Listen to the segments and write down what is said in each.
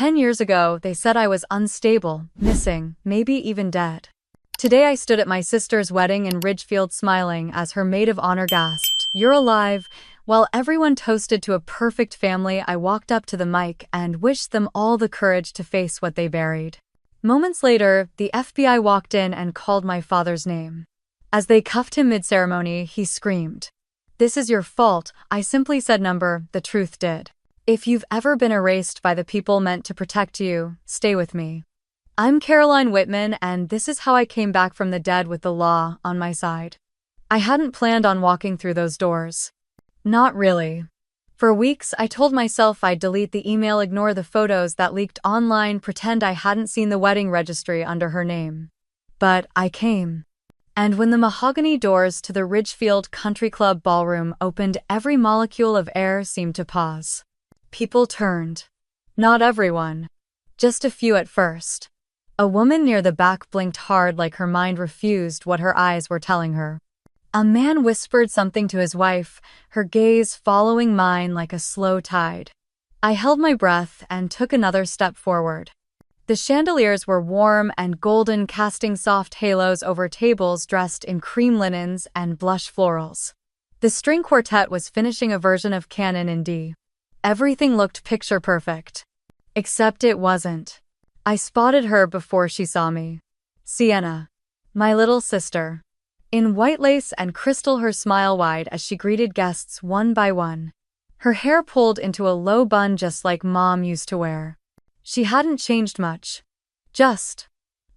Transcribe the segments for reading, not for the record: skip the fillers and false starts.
10 years ago, they said I was unstable, missing, maybe even dead. Today I stood at my sister's wedding in Ridgefield smiling as her maid of honor gasped, "You're alive." While everyone toasted to a perfect family, I walked up to the mic and wished them all the courage to face what they buried. Moments later, the FBI walked in and called my father's name. As they cuffed him mid-ceremony, he screamed, "This is your fault." I simply said, "Number, the truth did. If you've ever been erased by the people meant to protect you, stay with me. I'm Caroline Whitman, and this is how I came back from the dead with the law on my side." I hadn't planned on walking through those doors. Not really. For weeks, I told myself I'd delete the email, ignore the photos that leaked online, pretend I hadn't seen the wedding registry under her name. But I came. And when the mahogany doors to the Ridgefield Country Club ballroom opened, every molecule of air seemed to pause. People turned. Not everyone. Just a few at first. A woman near the back blinked hard like her mind refused what her eyes were telling her. A man whispered something to his wife, her gaze following mine like a slow tide. I held my breath and took another step forward. The chandeliers were warm and golden, casting soft halos over tables dressed in cream linens and blush florals. The string quartet was finishing a version of Canon in D. Everything looked picture perfect. Except it wasn't. I spotted her before she saw me. Sienna. My little sister. In white lace and crystal, her smile wide as she greeted guests one by one. Her hair pulled into a low bun just like Mom used to wear. She hadn't changed much. Just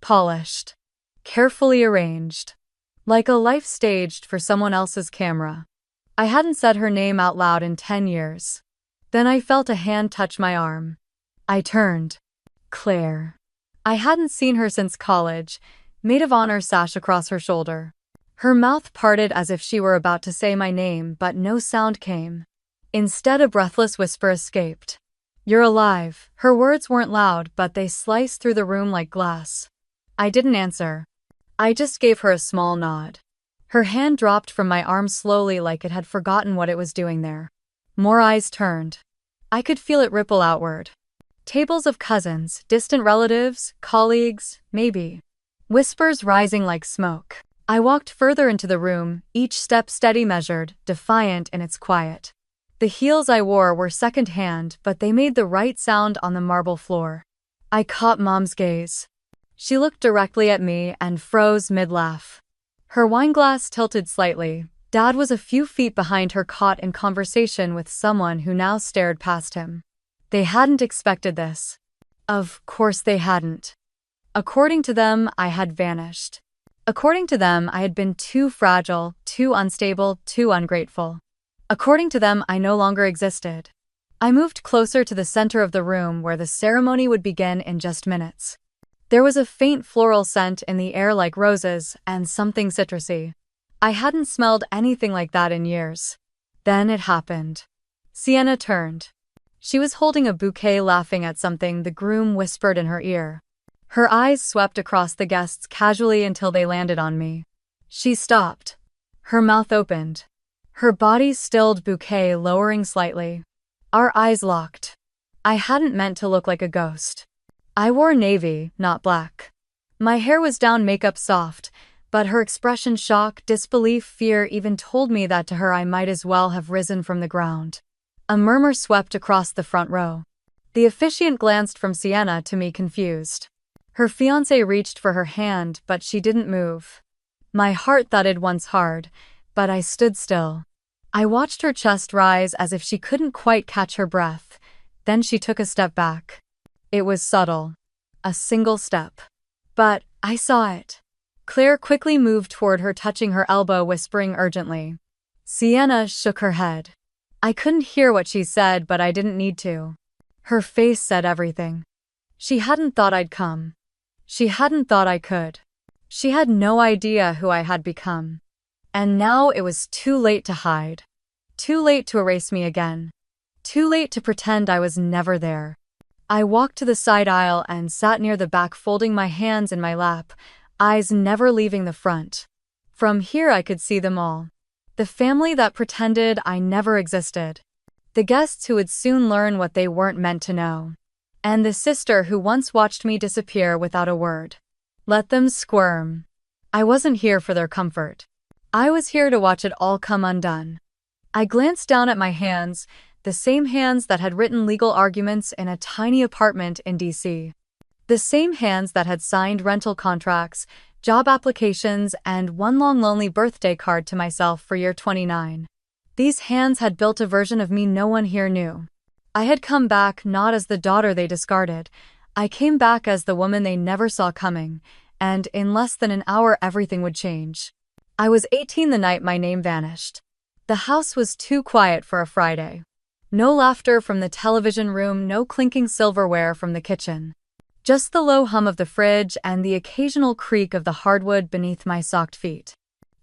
polished. Carefully arranged. Like a life staged for someone else's camera. I hadn't said her name out loud in 10 years. Then I felt a hand touch my arm. I turned. Claire. I hadn't seen her since college, maid of honor sash across her shoulder. Her mouth parted as if she were about to say my name, but no sound came. Instead, a breathless whisper escaped. "You're alive." Her words weren't loud, but they sliced through the room like glass. I didn't answer. I just gave her a small nod. Her hand dropped from my arm slowly like it had forgotten what it was doing there. More eyes turned. I could feel it ripple outward. Tables of cousins, distant relatives, colleagues, maybe. Whispers rising like smoke. I walked further into the room, each step steady, measured, defiant in its quiet. The heels I wore were second-hand, but they made the right sound on the marble floor. I caught Mom's gaze. She looked directly at me and froze mid-laugh. Her wineglass tilted slightly. Dad was a few feet behind her, caught in conversation with someone who now stared past him. They hadn't expected this. Of course they hadn't. According to them, I had vanished. According to them, I had been too fragile, too unstable, too ungrateful. According to them, I no longer existed. I moved closer to the center of the room where the ceremony would begin in just minutes. There was a faint floral scent in the air like roses and something citrusy. I hadn't smelled anything like that in years. Then it happened. Sienna turned. She was holding a bouquet, laughing at something the groom whispered in her ear. Her eyes swept across the guests casually until they landed on me. She stopped. Her mouth opened. Her body stilled, bouquet lowering slightly. Our eyes locked. I hadn't meant to look like a ghost. I wore navy, not black. My hair was down, makeup soft, but her expression, shock, disbelief, fear, even told me that to her I might as well have risen from the ground. A murmur swept across the front row. The officiant glanced from Sienna to me, confused. Her fiancé reached for her hand, but she didn't move. My heart thudded once hard, but I stood still. I watched her chest rise as if she couldn't quite catch her breath. Then she took a step back. It was subtle. A single step. But I saw it. Claire quickly moved toward her, touching her elbow, whispering urgently. Sienna shook her head. I couldn't hear what she said, but I didn't need to. Her face said everything. She hadn't thought I'd come. She hadn't thought I could. She had no idea who I had become. And now it was too late to hide. Too late to erase me again. Too late to pretend I was never there. I walked to the side aisle and sat near the back, folding my hands in my lap, eyes never leaving the front. From here I could see them all. The family that pretended I never existed. The guests who would soon learn what they weren't meant to know. And the sister who once watched me disappear without a word. Let them squirm. I wasn't here for their comfort. I was here to watch it all come undone. I glanced down at my hands, the same hands that had written legal arguments in a tiny apartment in D.C. The same hands that had signed rental contracts, job applications, and one long lonely birthday card to myself for year 29. These hands had built a version of me no one here knew. I had come back not as the daughter they discarded. I came back as the woman they never saw coming, and in less than an hour everything would change. I was 18 the night my name vanished. The house was too quiet for a Friday. No laughter from the television room, no clinking silverware from the kitchen. Just the low hum of the fridge and the occasional creak of the hardwood beneath my socked feet.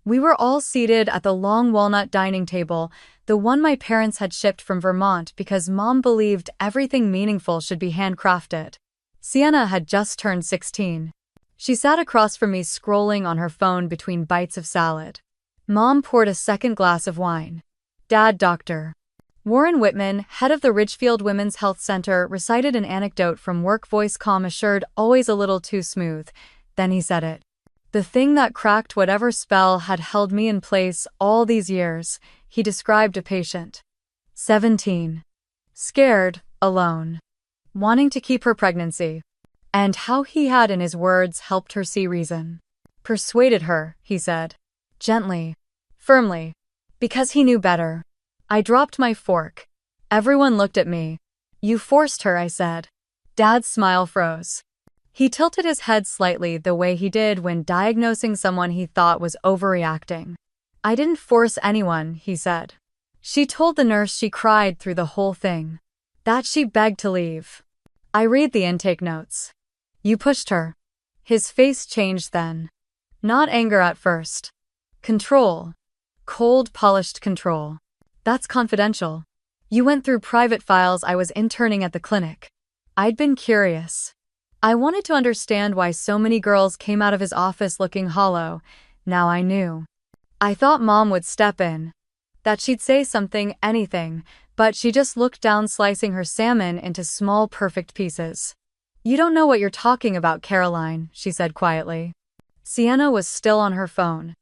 We were all seated at the long walnut dining table, the one my parents had shipped from Vermont because Mom believed everything meaningful should be handcrafted. Sienna had just turned 16. She sat across from me scrolling on her phone between bites of salad. Mom poured a second glass of wine. Dad, doctor. Warren Whitman, head of the Ridgefield Women's Health Center, recited an anecdote from work, voice calm assured, always a little too smooth. Then he said it. The thing that cracked whatever spell had held me in place all these years, he described a patient. 17. Scared, alone. Wanting to keep her pregnancy. And how he had, in his words, helped her see reason. Persuaded her, he said. Gently. Firmly. Because he knew better. I dropped my fork. Everyone looked at me. You forced her, I said. Dad's smile froze. He tilted his head slightly the way he did when diagnosing someone he thought was overreacting. I didn't force anyone, he said. She told the nurse she cried through the whole thing. That she begged to leave. I read the intake notes. You pushed her. His face changed then. Not anger at first. Control. Cold, polished control. That's confidential. You went through private files. I was interning at the clinic. I'd been curious. I wanted to understand why so many girls came out of his office looking hollow. Now I knew. I thought Mom would step in. That she'd say something, anything, but she just looked down, slicing her salmon into small, perfect pieces. You don't know what you're talking about, Caroline, she said quietly. Sienna was still on her phone.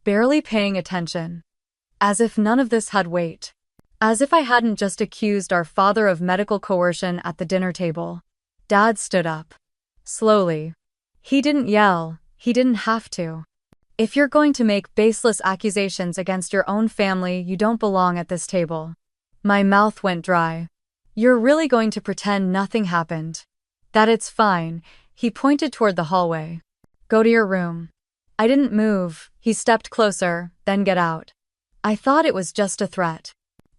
Barely paying attention. As if none of this had weight. As if I hadn't just accused our father of medical coercion at the dinner table. Dad stood up. Slowly. He didn't yell. He didn't have to. If you're going to make baseless accusations against your own family, you don't belong at this table. My mouth went dry. You're really going to pretend nothing happened? That it's fine, he pointed toward the hallway. Go to your room. I didn't move. He stepped closer, then get out. I thought it was just a threat.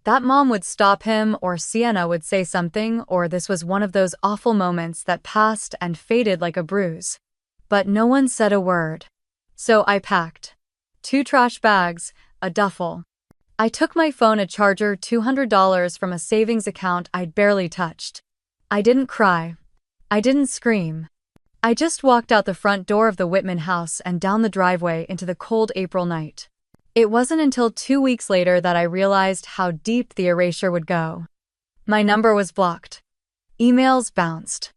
That Mom would stop him, or Sienna would say something, or this was one of those awful moments that passed and faded like a bruise. But no one said a word. So I packed. 2 trash bags, a duffel. I took my phone, a charger, $200 from a savings account I'd barely touched. I didn't cry. I didn't scream. I just walked out the front door of the Whitman house and down the driveway into the cold April night. It wasn't until 2 weeks later that I realized how deep the erasure would go. My number was blocked. Emails bounced.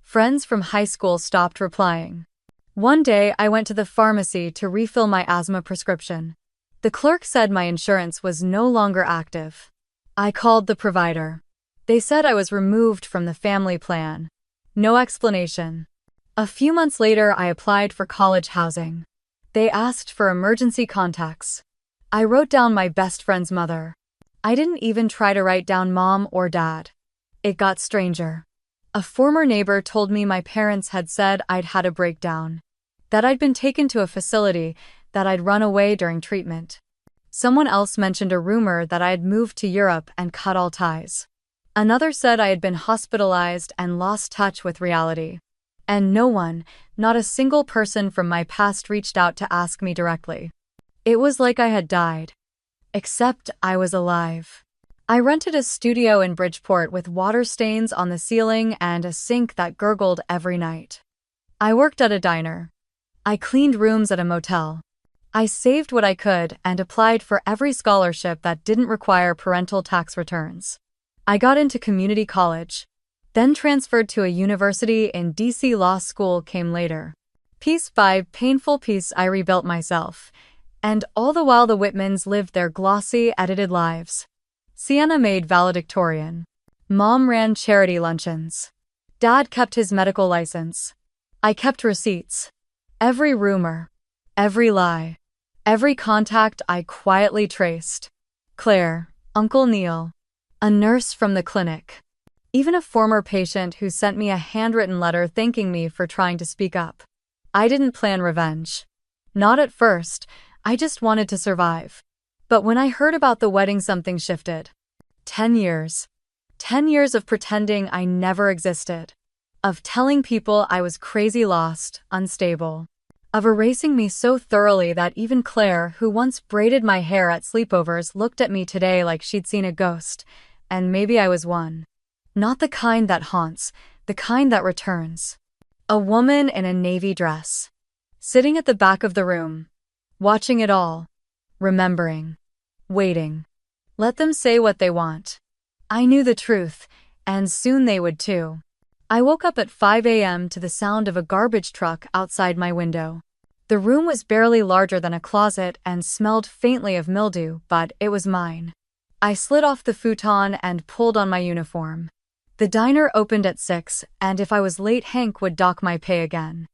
Friends from high school stopped replying. One day I went to the pharmacy to refill my asthma prescription. The clerk said my insurance was no longer active. I called the provider. They said I was removed from the family plan. No explanation. A few months later I applied for college housing. They asked for emergency contacts. I wrote down my best friend's mother. I didn't even try to write down Mom or Dad. It got stranger. A former neighbor told me my parents had said I'd had a breakdown. That I'd been taken to a facility, that I'd run away during treatment. Someone else mentioned a rumor that I had moved to Europe and cut all ties. Another said I had been hospitalized and lost touch with reality. And no one, not a single person from my past, reached out to ask me directly. It was like I had died. Except I was alive. I rented a studio in Bridgeport with water stains on the ceiling and a sink that gurgled every night. I worked at a diner. I cleaned rooms at a motel. I saved what I could and applied for every scholarship that didn't require parental tax returns. I got into community college. then transferred to a university in DC. Law school came later. Piece by painful piece I rebuilt myself. And all the while the Whitmans lived their glossy, edited lives. Sienna Maid valedictorian. Mom ran charity luncheons. Dad kept his medical license. I kept receipts. Every rumor. Every lie. Every contact I quietly traced. Claire, Uncle Neil. A nurse from the clinic. Even a former patient who sent me a handwritten letter thanking me for trying to speak up. I didn't plan revenge. Not at first, I just wanted to survive. But when I heard about the wedding, something shifted. 10 years. 10 years of pretending I never existed. Of telling people I was crazy, lost, unstable. Of erasing me so thoroughly that even Claire, who once braided my hair at sleepovers, looked at me today like she'd seen a ghost. And maybe I was one. Not the kind that haunts, the kind that returns. A woman in a navy dress. Sitting at the back of the room. Watching it all. Remembering. Waiting. Let them say what they want. I knew the truth, and soon they would too. I woke up at 5 a.m. to the sound of a garbage truck outside my window. The room was barely larger than a closet and smelled faintly of mildew, but it was mine. I slid off the futon and pulled on my uniform. The diner opened at 6, and if I was late, Hank would dock my pay again.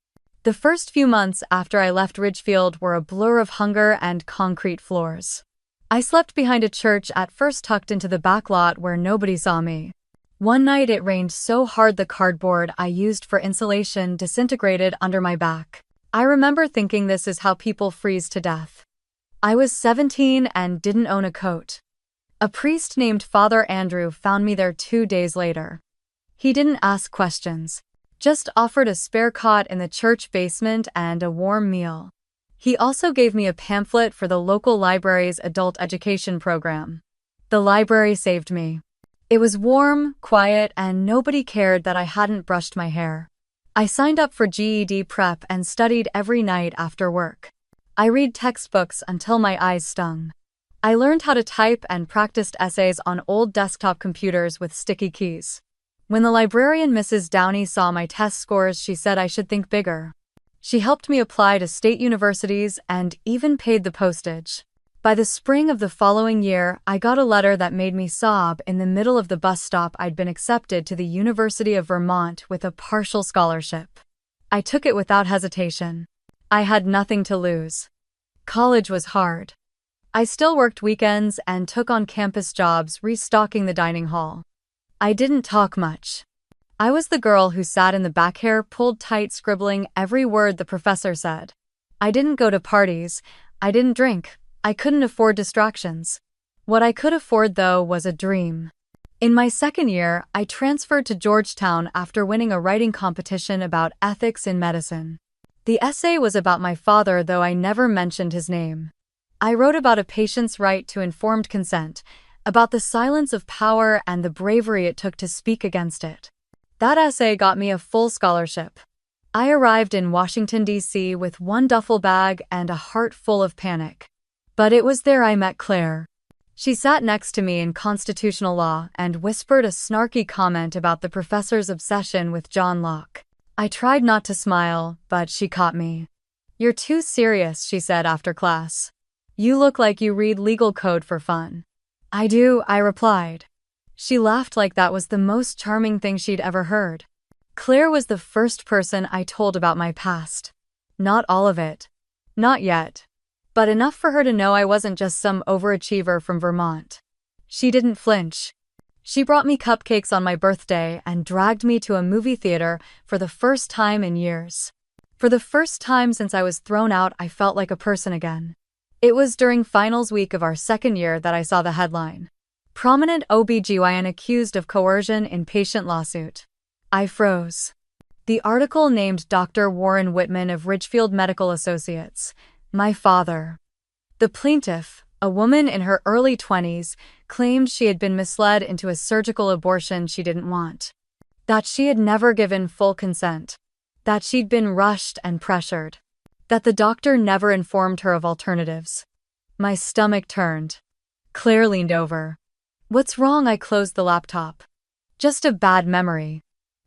The first few months after I left Ridgefield were a blur of hunger and concrete floors. I slept behind a church, at first tucked into the back lot where nobody saw me. One night it rained so hard the cardboard I used for insulation disintegrated under my back. I remember thinking, this is how people freeze to death. I was 17 and didn't own a coat. A priest named Father Andrew found me there 2 days later. He didn't ask questions, just offered a spare cot in the church basement and a warm meal. He also gave me a pamphlet for the local library's adult education program. The library saved me. It was warm, quiet, and nobody cared that I hadn't brushed my hair. I signed up for GED prep and studied every night after work. I read textbooks until my eyes stung. I learned how to type and practiced essays on old desktop computers with sticky keys. When the librarian Mrs. Downey saw my test scores, she said I should think bigger. She helped me apply to state universities and even paid the postage. By the spring of the following year, I got a letter that made me sob. In the middle of the bus stop, I'd been accepted to the University of Vermont with a partial scholarship. I took it without hesitation. I had nothing to lose. College was hard. I still worked weekends and took on campus jobs restocking the dining hall. I didn't talk much. I was the girl who sat in the back, hair pulled tight, scribbling every word the professor said. I didn't go to parties. I didn't drink. I couldn't afford distractions. What I could afford, though, was a dream. In my second year, I transferred to Georgetown after winning a writing competition about ethics in medicine. The essay was about my father, though I never mentioned his name. I wrote about a patient's right to informed consent, about the silence of power and the bravery it took to speak against it. That essay got me a full scholarship. I arrived in Washington, D.C. with one duffel bag and a heart full of panic. But it was there I met Claire. She sat next to me in constitutional law and whispered a snarky comment about the professor's obsession with John Locke. I tried not to smile, but she caught me. "You're too serious," she said after class. "You look like you read legal code for fun." "I do," I replied. She laughed like that was the most charming thing she'd ever heard. Claire was the first person I told about my past. Not all of it. Not yet. But enough for her to know I wasn't just some overachiever from Vermont. She didn't flinch. She brought me cupcakes on my birthday and dragged me to a movie theater for the first time in years. For the first time since I was thrown out, I felt like a person again. It was during finals week of our second year that I saw the headline. Prominent OB/GYN accused of coercion in patient lawsuit. I froze. The article named Dr. Warren Whitman of Ridgefield Medical Associates, my father. The plaintiff, a woman in her early 20s, claimed she had been misled into a surgical abortion she didn't want. That she had never given full consent. That she'd been rushed and pressured. That the doctor never informed her of alternatives. My stomach turned. Claire leaned over. "What's wrong?" I closed the laptop. "Just a bad memory."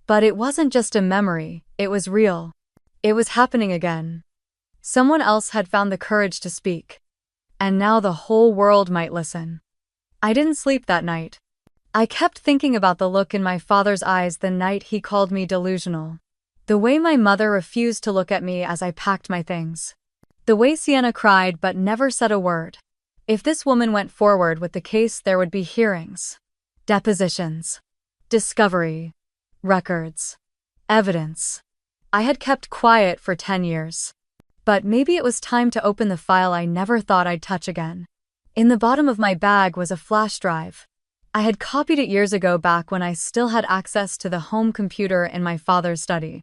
But it wasn't just a memory, it was real. It was happening again. Someone else had found the courage to speak. And now the whole world might listen. I didn't sleep that night. I kept thinking about the look in my father's eyes the night he called me delusional. The way my mother refused to look at me as I packed my things. The way Sienna cried but never said a word. If this woman went forward with the case, there would be hearings, depositions, discovery, records, evidence. I had kept quiet for 10 years. But maybe it was time to open the file I never thought I'd touch again. In the bottom of my bag was a flash drive. I had copied it years ago, back when I still had access to the home computer in my father's study.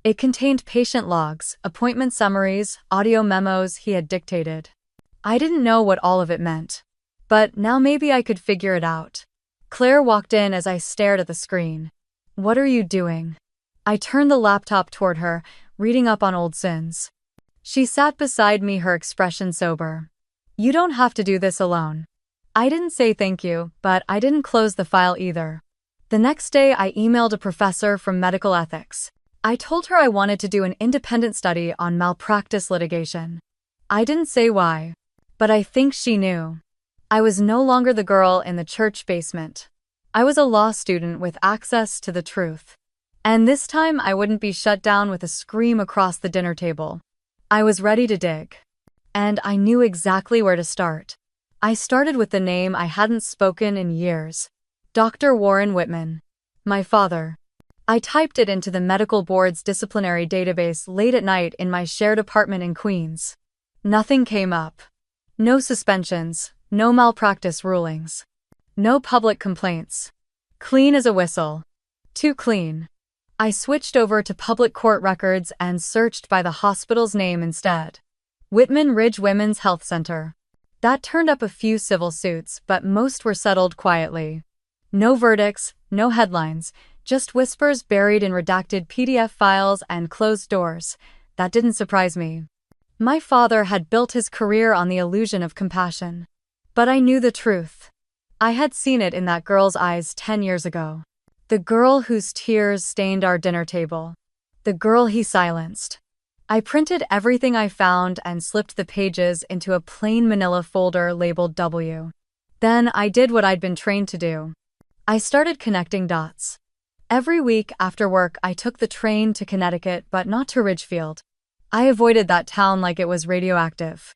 It contained patient logs, appointment summaries, audio memos he had dictated. I didn't know what all of it meant. But now maybe I could figure it out. Claire walked in as I stared at the screen. "What are you doing?" I turned the laptop toward her, reading up on old sins. She sat beside me, her expression sober. "You don't have to do this alone." I didn't say thank you, but I didn't close the file either. The next day I emailed a professor from medical ethics. I told her I wanted to do an independent study on malpractice litigation. I didn't say why, but I think she knew. I was no longer the girl in the church basement. I was a law student with access to the truth. And this time I wouldn't be shut down with a scream across the dinner table. I was ready to dig. And I knew exactly where to start. I started with the name I hadn't spoken in years. Dr. Warren Whitman. My father. I typed it into the medical board's disciplinary database late at night in my shared apartment in Queens. Nothing came up. No suspensions, no malpractice rulings. No public complaints. Clean as a whistle. Too clean. I switched over to public court records and searched by the hospital's name instead. Whitman Ridge Women's Health Center. That turned up a few civil suits, but most were settled quietly. No verdicts, no headlines, just whispers buried in redacted PDF files and closed doors. That didn't surprise me. My father had built his career on the illusion of compassion. But I knew the truth. I had seen it in that girl's eyes 10 years ago. The girl whose tears stained our dinner table. The girl he silenced. I printed everything I found and slipped the pages into a plain manila folder labeled W. Then I did what I'd been trained to do. I started connecting dots. Every week after work I took the train to Connecticut, but not to Ridgefield. I avoided that town like it was radioactive.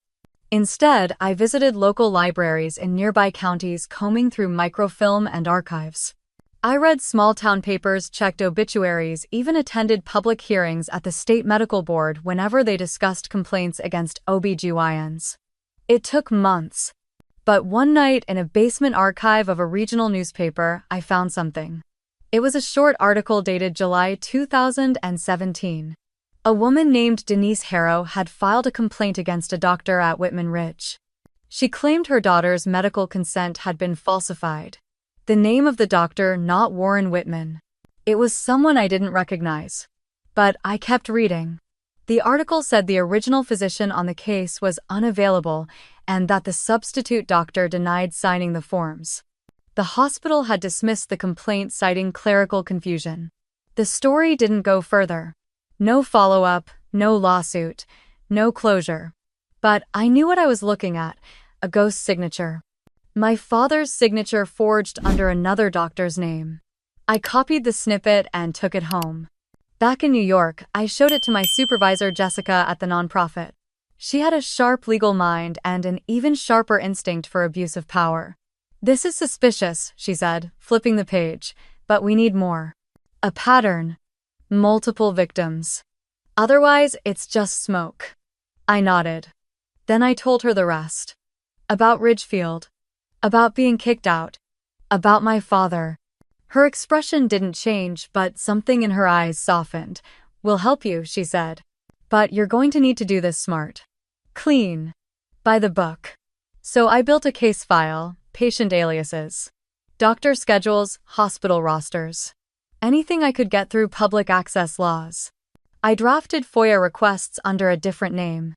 Instead, I visited local libraries in nearby counties, combing through microfilm and archives. I read small-town papers, checked obituaries, even attended public hearings at the state medical board whenever they discussed complaints against OB-GYNs. It took months. But one night in a basement archive of a regional newspaper, I found something. It was a short article dated July 2017. A woman named Denise Harrow had filed a complaint against a doctor at Whitman Ridge. She claimed her daughter's medical consent had been falsified. The name of the doctor, not Warren Whitman. It was someone I didn't recognize. But I kept reading. The article said the original physician on the case was unavailable and that the substitute doctor denied signing the forms. The hospital had dismissed the complaint, citing clerical confusion. The story didn't go further. No follow-up, no lawsuit, no closure. But I knew what I was looking at, a ghost signature. My father's signature forged under another doctor's name. I copied the snippet and took it home. Back in New York, I showed it to my supervisor Jessica at the nonprofit. She had a sharp legal mind and an even sharper instinct for abuse of power. "This is suspicious," she said, flipping the page, "but we need more. A pattern. Multiple victims. Otherwise, it's just smoke." I nodded. Then I told her the rest. About Ridgefield. About being kicked out. About my father. Her expression didn't change, but something in her eyes softened. "We'll help you," she said. "But you're going to need to do this smart. Clean. By the book." So I built a case file, patient aliases, doctor schedules, hospital rosters. Anything I could get through public access laws. I drafted FOIA requests under a different name.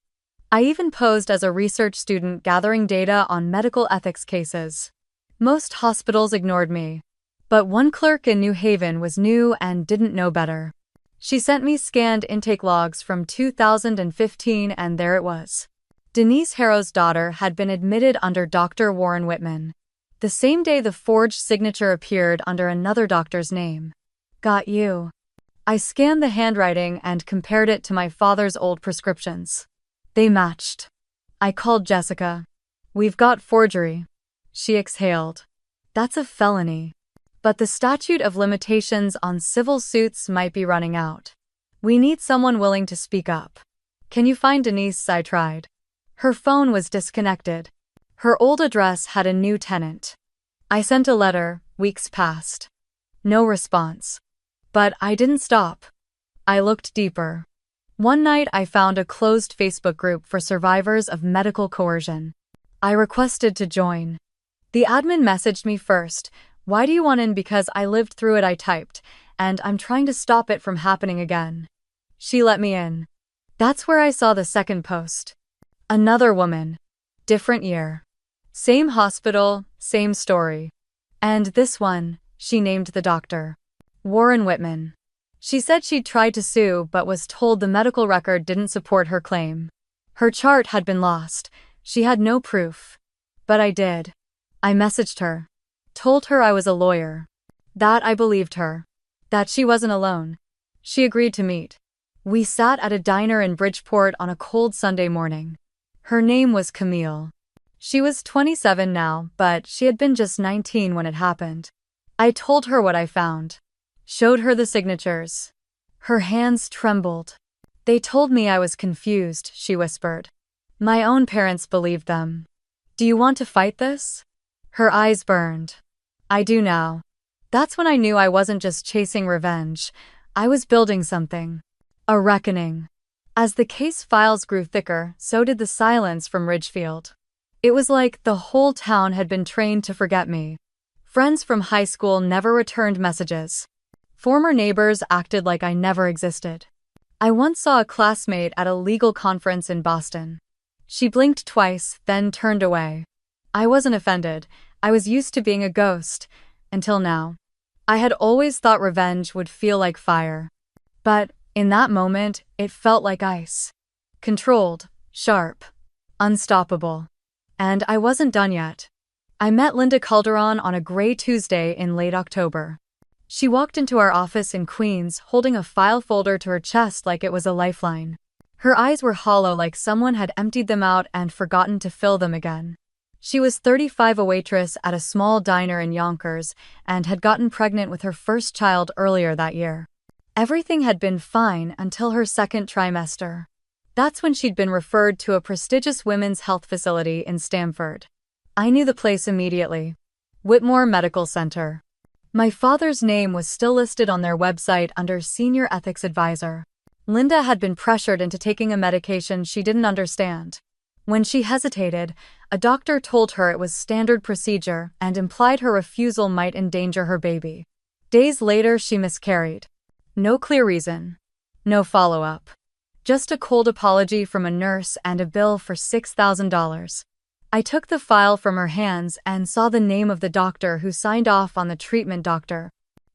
I even posed as a research student gathering data on medical ethics cases. Most hospitals ignored me. But one clerk in New Haven was new and didn't know better. She sent me scanned intake logs from 2015 and there it was. Denise Harrow's daughter had been admitted under Dr. Warren Whitman. The same day the forged signature appeared under another doctor's name. Got you. I scanned the handwriting and compared it to my father's old prescriptions. They matched. I called Jessica. We've got forgery. She exhaled. That's a felony. But the statute of limitations on civil suits might be running out. We need someone willing to speak up. Can you find Denise? I tried. Her phone was disconnected. Her old address had a new tenant. I sent a letter, weeks passed. No response. But I didn't stop. I looked deeper. One night I found a closed Facebook group for survivors of medical coercion. I requested to join. The admin messaged me first. Why do you want in? Because I lived through it, I typed, and I'm trying to stop it from happening again. She let me in. That's where I saw the second post. Another woman. Different year. Same hospital, same story. And this one, she named the doctor. Warren Whitman. She said she'd tried to sue but was told the medical record didn't support her claim. Her chart had been lost. She had no proof. But I did. I messaged her. Told her I was a lawyer. That I believed her. That she wasn't alone. She agreed to meet. We sat at a diner in Bridgeport on a cold Sunday morning. Her name was Camille. She was 27 now, but she had been just 19 when it happened. I told her what I found. Showed her the signatures. Her hands trembled. They told me I was confused, she whispered. My own parents believed them. Do you want to fight this? Her eyes burned. I do now. That's when I knew I wasn't just chasing revenge. I was building something. A reckoning. As the case files grew thicker, so did the silence from Ridgefield. It was like the whole town had been trained to forget me. Friends from high school never returned messages. Former neighbors acted like I never existed. I once saw a classmate at a legal conference in Boston. She blinked twice, then turned away. I wasn't offended. I was used to being a ghost. Until now. I had always thought revenge would feel like fire. But, in that moment, it felt like ice. Controlled, sharp, unstoppable. And I wasn't done yet. I met Linda Calderon on a gray Tuesday in late October. She walked into our office in Queens, holding a file folder to her chest like it was a lifeline. Her eyes were hollow, like someone had emptied them out and forgotten to fill them again. She was 35, a waitress at a small diner in Yonkers, and had gotten pregnant with her first child earlier that year. Everything had been fine until her second trimester. That's when she'd been referred to a prestigious women's health facility in Stamford. I knew the place immediately. Whitmore Medical Center. My father's name was still listed on their website under Senior Ethics Advisor. Linda had been pressured into taking a medication she didn't understand. When she hesitated, a doctor told her it was standard procedure and implied her refusal might endanger her baby. Days later, she miscarried. No clear reason. No follow-up. Just a cold apology from a nurse and a bill for $6,000. I took the file from her hands and saw the name of the doctor who signed off on the treatment. Dr.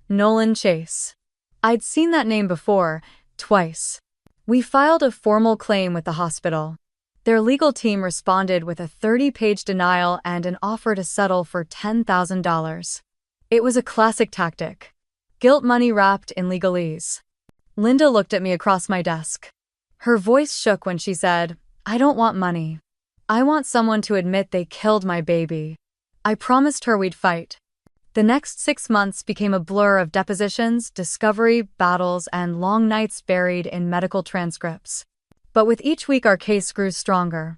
Nolan Chase. I'd seen that name before, twice. We filed a formal claim with the hospital. Their legal team responded with a 30-page denial and an offer to settle for $10,000. It was a classic tactic. Guilt money wrapped in legalese. Linda looked at me across my desk. Her voice shook when she said, I don't want money. I want someone to admit they killed my baby. I promised her we'd fight. The next 6 months became a blur of depositions, discovery, battles, and long nights buried in medical transcripts. But with each week our case grew stronger.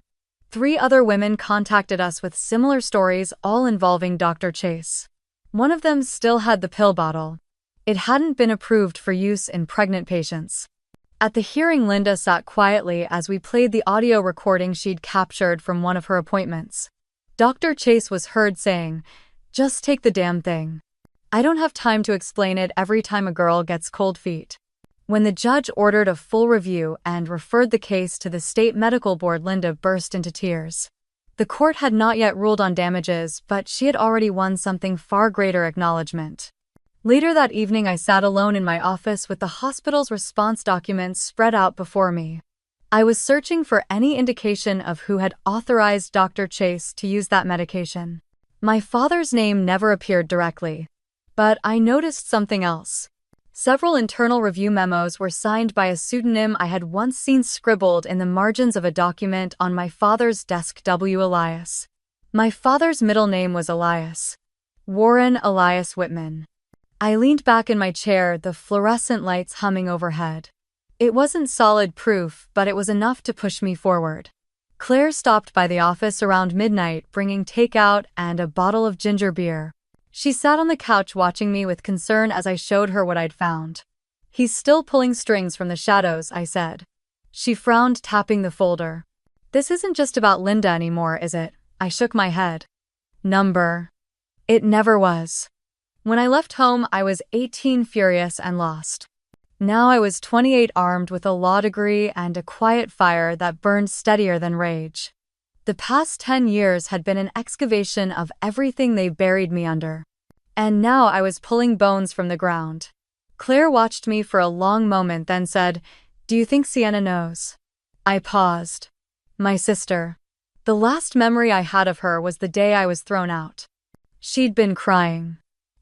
3 other women contacted us with similar stories, all involving Dr. Chase. One of them still had the pill bottle. It hadn't been approved for use in pregnant patients. At the hearing, Linda sat quietly as we played the audio recording she'd captured from one of her appointments. Dr. Chase was heard saying, "Just take the damn thing. I don't have time to explain it every time a girl gets cold feet." When the judge ordered a full review and referred the case to the state medical board, Linda burst into tears. The court had not yet ruled on damages, but she had already won something far greater: acknowledgement. Later that evening, I sat alone in my office with the hospital's response documents spread out before me. I was searching for any indication of who had authorized Dr. Chase to use that medication. My father's name never appeared directly, but I noticed something else. Several internal review memos were signed by a pseudonym I had once seen scribbled in the margins of a document on my father's desk. W. Elias. My father's middle name was Elias. Warren Elias Whitman. I leaned back in my chair, the fluorescent lights humming overhead. It wasn't solid proof, but it was enough to push me forward. Claire stopped by the office around midnight, bringing takeout and a bottle of ginger beer. She sat on the couch watching me with concern as I showed her what I'd found. "He's still pulling strings from the shadows," I said. She frowned, tapping the folder. "This isn't just about Linda anymore, is it?" I shook my head. Number. It never was. When I left home, I was 18, furious and lost. Now I was 28, armed with a law degree and a quiet fire that burned steadier than rage. The past 10 years had been an excavation of everything they buried me under. And now I was pulling bones from the ground. Claire watched me for a long moment, then said, "Do you think Sienna knows?" I paused. My sister. The last memory I had of her was the day I was thrown out. She'd been crying.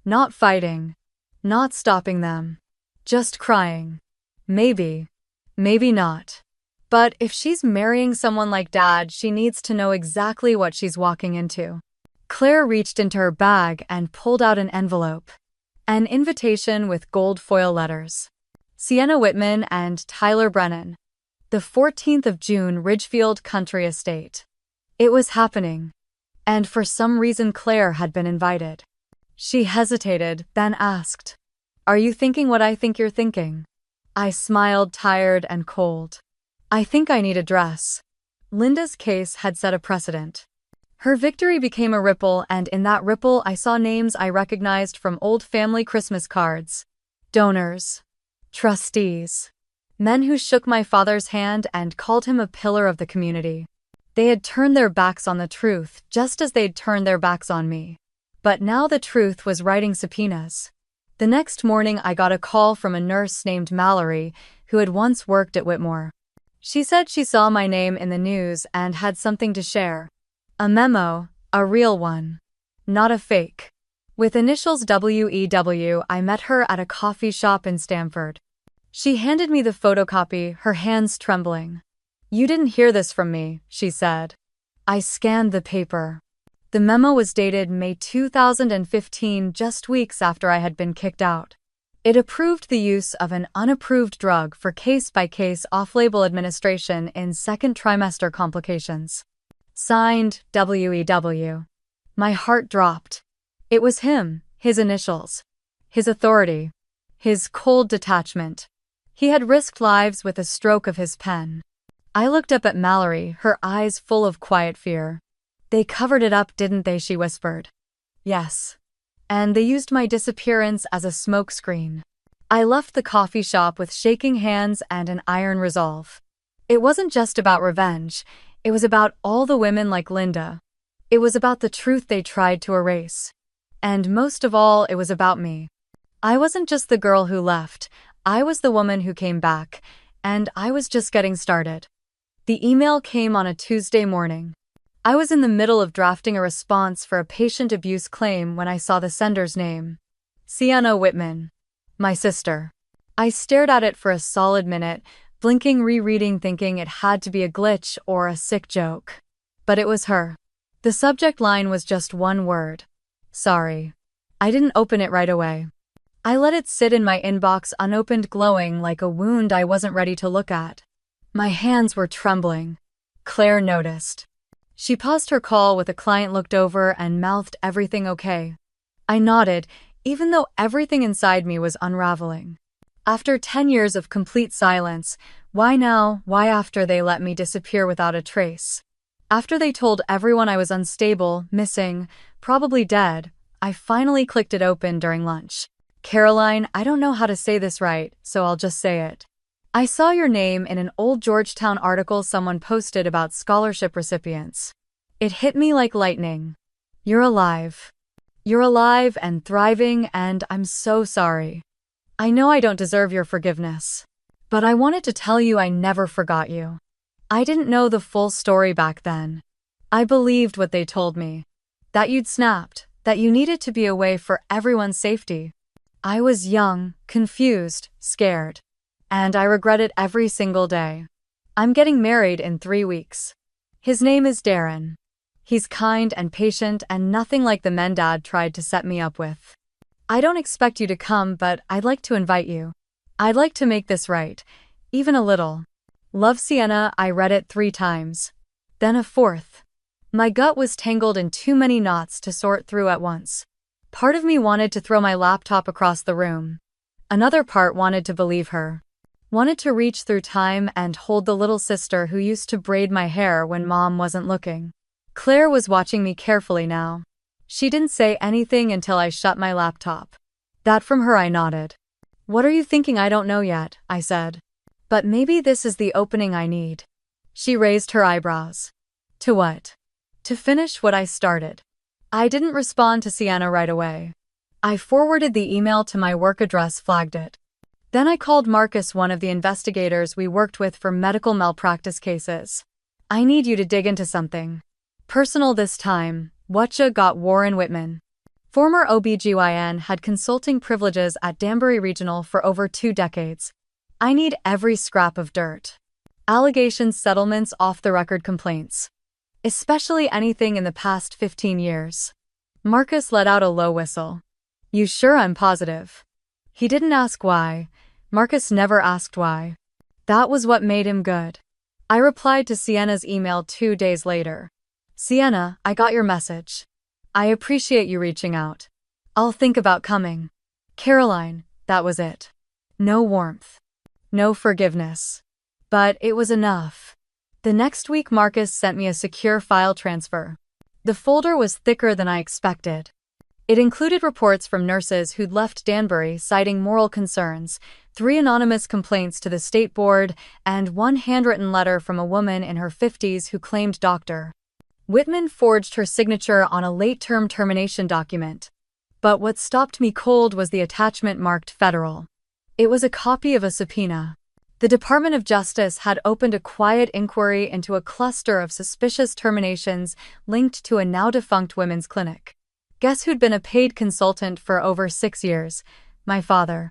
Not fighting. Not stopping them. Just crying. Maybe. Maybe not. But if she's marrying someone like Dad, she needs to know exactly what she's walking into. Claire reached into her bag and pulled out an envelope. An invitation with gold foil letters. Sienna Whitman and Tyler Brennan. The 14th of June, Ridgefield Country Estate. It was happening. And for some reason Claire had been invited. She hesitated, then asked, "Are you thinking what I think you're thinking?" I smiled, tired and cold. "I think I need a dress." Linda's case had set a precedent. Her victory became a ripple, and in that ripple I saw names I recognized from old family Christmas cards. Donors. Trustees. Men who shook my father's hand and called him a pillar of the community. They had turned their backs on the truth, just as they'd turned their backs on me. But now the truth was writing subpoenas. The next morning I got a call from a nurse named Mallory, who had once worked at Whitmore. She said she saw my name in the news and had something to share. A memo, a real one. Not a fake. With initials WEW, I met her at a coffee shop in Stamford. She handed me the photocopy, her hands trembling. "You didn't hear this from me," she said. I scanned the paper. The memo was dated May 2015, just weeks after I had been kicked out. It approved the use of an unapproved drug for case-by-case off-label administration in second trimester complications. Signed, WEW. My heart dropped. It was him, his initials. His authority. His cold detachment. He had risked lives with a stroke of his pen. I looked up at Mallory, her eyes full of quiet fear. "They covered it up, didn't they?" she whispered. "Yes. And they used my disappearance as a smokescreen." I left the coffee shop with shaking hands and an iron resolve. It wasn't just about revenge. It was about all the women like Linda. It was about the truth they tried to erase. And most of all, it was about me. I wasn't just the girl who left. I was the woman who came back. And I was just getting started. The email came on a Tuesday morning. I was in the middle of drafting a response for a patient abuse claim when I saw the sender's name. Sienna Whitman. My sister. I stared at it for a solid minute, blinking, rereading, thinking it had to be a glitch or a sick joke. But it was her. The subject line was just one word. Sorry. I didn't open it right away. I let it sit in my inbox unopened, glowing like a wound I wasn't ready to look at. My hands were trembling. Claire noticed. She paused her call with a client, looked over and mouthed, "Everything okay?" I nodded, even though everything inside me was unraveling. After 10 years of complete silence, why now? Why after they let me disappear without a trace? After they told everyone I was unstable, missing, probably dead, I finally clicked it open during lunch. "Caroline, I don't know how to say this right, so I'll just say it. I saw your name in an old Georgetown article someone posted about scholarship recipients. It hit me like lightning. You're alive." You're alive and thriving, and I'm so sorry. I know I don't deserve your forgiveness. But I wanted to tell you I never forgot you. I didn't know the full story back then. I believed what they told me. That you'd snapped, that you needed to be away for everyone's safety. I was young, confused, scared. And I regret it every single day. I'm getting married in 3 weeks. His name is Darren. He's kind and patient and nothing like the men Dad tried to set me up with. I don't expect you to come, but I'd like to invite you. I'd like to make this right, even a little. Love, Sienna. I read it 3 times. Then a 4th. My gut was tangled in too many knots to sort through at once. Part of me wanted to throw my laptop across the room. Another part wanted to believe her. Wanted to reach through time and hold the little sister who used to braid my hair when Mom wasn't looking. Claire was watching me carefully now. She didn't say anything until I shut my laptop. That from her, I nodded. What are you thinking? I don't know yet, I said. But maybe this is the opening I need. She raised her eyebrows. To what? To finish what I started. I didn't respond to Sienna right away. I forwarded the email to my work address, flagged it. Then I called Marcus, one of the investigators we worked with for medical malpractice cases. I need you to dig into something. Personal this time. Whatcha got Warren Whitman. Former OBGYN had consulting privileges at Danbury Regional for over 2 decades. I need every scrap of dirt. Allegations, settlements, off-the-record complaints. Especially anything in the past 15 years. Marcus let out a low whistle. You sure? I'm positive. He didn't ask why. Marcus never asked why. That was what made him good. I replied to Sienna's email 2 days later. Sienna, I got your message. I appreciate you reaching out. I'll think about coming. Caroline, that was it. No warmth. No forgiveness. But it was enough. The next week, Marcus sent me a secure file transfer. The folder was thicker than I expected. It included reports from nurses who'd left Danbury citing moral concerns, 3 anonymous complaints to the state board, and 1 handwritten letter from a woman in her 50s who claimed Dr. Whitman forged her signature on a late-term termination document. But what stopped me cold was the attachment marked federal. It was a copy of a subpoena. The Department of Justice had opened a quiet inquiry into a cluster of suspicious terminations linked to a now-defunct women's clinic. Guess who'd been a paid consultant for over 6 years? My father.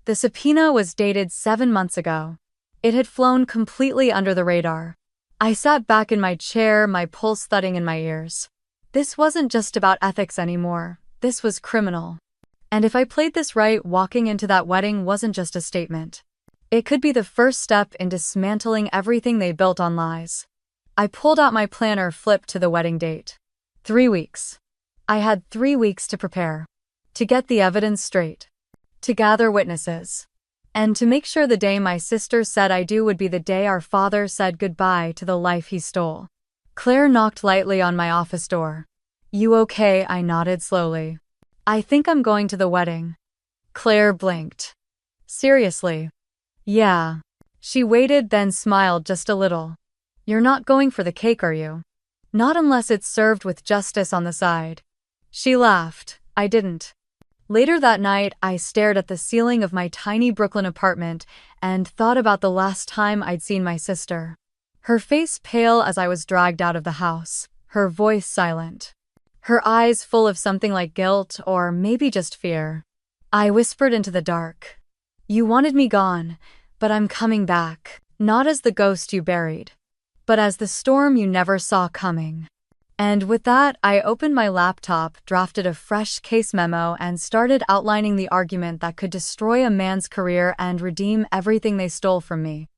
The subpoena was dated 7 months ago. It had flown completely under the radar. I sat back in my chair, my pulse thudding in my ears. This wasn't just about ethics anymore. This was criminal. And if I played this right, walking into that wedding wasn't just a statement. It could be the first step in dismantling everything they built on lies. I pulled out my planner, flipped to the wedding date. 3 weeks. I had 3 weeks to prepare. To get the evidence straight. To gather witnesses. And to make sure the day my sister said I do would be the day our father said goodbye to the life he stole. Claire knocked lightly on my office door. You okay? I nodded slowly. I think I'm going to the wedding. Claire blinked. Seriously? Yeah. She waited, then smiled just a little. You're not going for the cake, are you? Not unless it's served with justice on the side. She laughed. I didn't. Later that night, I stared at the ceiling of my tiny Brooklyn apartment and thought about the last time I'd seen my sister. Her face pale as I was dragged out of the house, her voice silent. Her eyes full of something like guilt or maybe just fear. I whispered into the dark. You wanted me gone, but I'm coming back, not as the ghost you buried, but as the storm you never saw coming. And with that, I opened my laptop, drafted a fresh case memo, and started outlining the argument that could destroy a man's career and redeem everything they stole from me.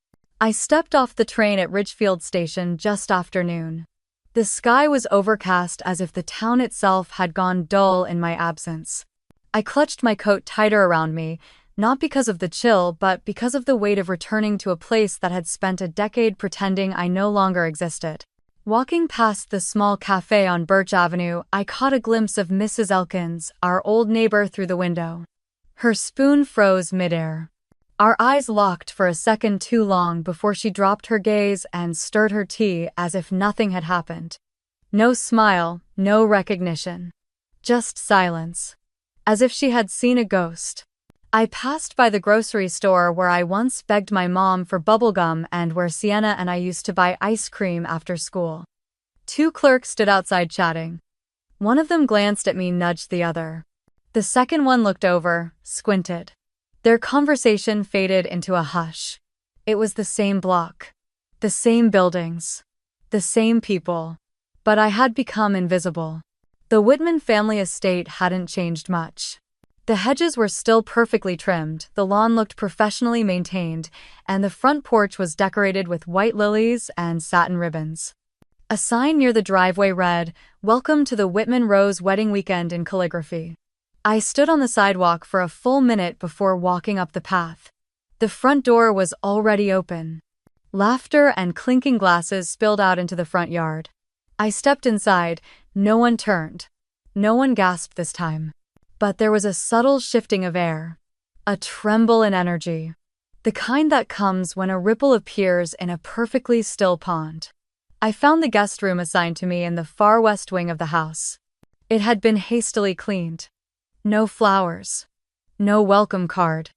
I stepped off the train at Ridgefield Station just after noon. The sky was overcast, as if the town itself had gone dull in my absence. I clutched my coat tighter around me, not because of the chill, but because of the weight of returning to a place that had spent a decade pretending I no longer existed. Walking past the small cafe on Birch Avenue, I caught a glimpse of Mrs. Elkins, our old neighbor, through the window. Her spoon froze midair. Our eyes locked for a second too long before she dropped her gaze and stirred her tea as if nothing had happened. No smile, no recognition. Just silence. As if she had seen a ghost. I passed by the grocery store where I once begged my mom for bubblegum and where Sienna and I used to buy ice cream after school. Two clerks stood outside chatting. One of them glanced at me, nudged the other. The second one looked over, squinted. Their conversation faded into a hush. It was the same block. The same buildings. The same people. But I had become invisible. The Whitman family estate hadn't changed much. The hedges were still perfectly trimmed, the lawn looked professionally maintained, and the front porch was decorated with white lilies and satin ribbons. A sign near the driveway read, "Welcome to the Whitman Rose Wedding Weekend," in calligraphy. I stood on the sidewalk for a full minute before walking up the path. The front door was already open. Laughter and clinking glasses spilled out into the front yard. I stepped inside. No one turned. No one gasped this time. But there was a subtle shifting of air. A tremble in energy. The kind that comes when a ripple appears in a perfectly still pond. I found the guest room assigned to me in the far west wing of the house. It had been hastily cleaned. No flowers. No welcome card.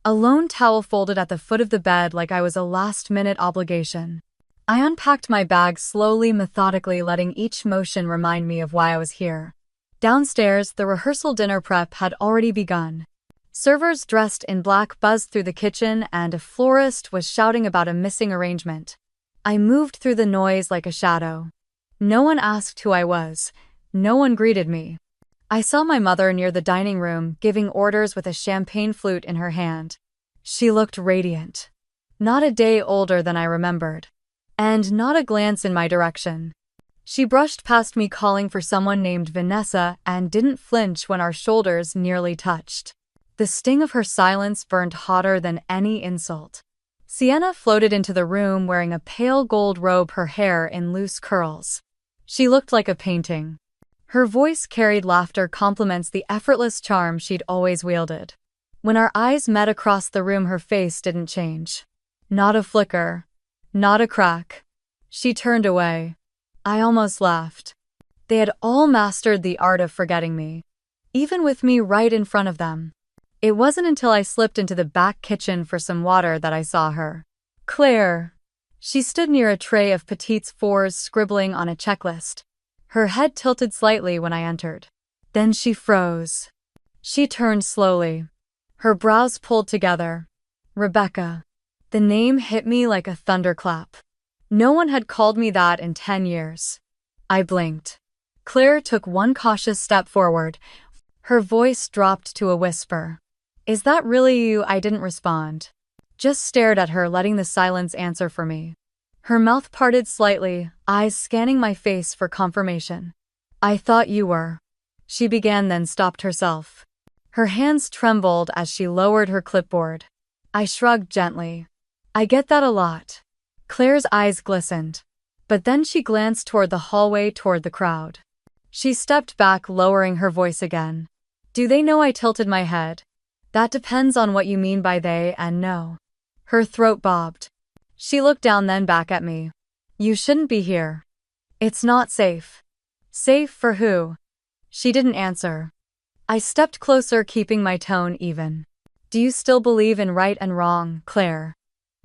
A lone towel folded at the foot of the bed like I was a last-minute obligation. I unpacked my bag slowly, methodically, letting each motion remind me of why I was here. Downstairs, the rehearsal dinner prep had already begun. Servers dressed in black buzzed through the kitchen, and a florist was shouting about a missing arrangement. I moved through the noise like a shadow. No one asked who I was. No one greeted me. I saw my mother near the dining room, giving orders with a champagne flute in her hand. She looked radiant. Not a day older than I remembered. And not a glance in my direction. She brushed past me, calling for someone named Vanessa, and didn't flinch when our shoulders nearly touched. The sting of her silence burned hotter than any insult. Sienna floated into the room wearing a pale gold robe, her hair in loose curls. She looked like a painting. Her voice carried laughter, compliments, the effortless charm she'd always wielded. When our eyes met across the room, her face didn't change. Not a flicker. Not a crack. She turned away. I almost laughed. They had all mastered the art of forgetting me. Even with me right in front of them. It wasn't until I slipped into the back kitchen for some water that I saw her. Claire. She stood near a tray of petites fours, scribbling on a checklist. Her head tilted slightly when I entered. Then she froze. She turned slowly. Her brows pulled together. Rebecca. The name hit me like a thunderclap. No one had called me that in 10 years. I blinked. Claire took one cautious step forward. Her voice dropped to a whisper. "Is that really you?" I didn't respond. Just stared at her, letting the silence answer for me. Her mouth parted slightly, eyes scanning my face for confirmation. "I thought you were." She began, then stopped herself. Her hands trembled as she lowered her clipboard. I shrugged gently. "I get that a lot." Claire's eyes glistened. But then she glanced toward the hallway, toward the crowd. She stepped back, lowering her voice again. "Do they know?" I tilted my head. "That depends on what you mean by they and no." Her throat bobbed. She looked down, then back at me. "You shouldn't be here. It's not safe." "Safe for who?" She didn't answer. I stepped closer, keeping my tone even. "Do you still believe in right and wrong, Claire?"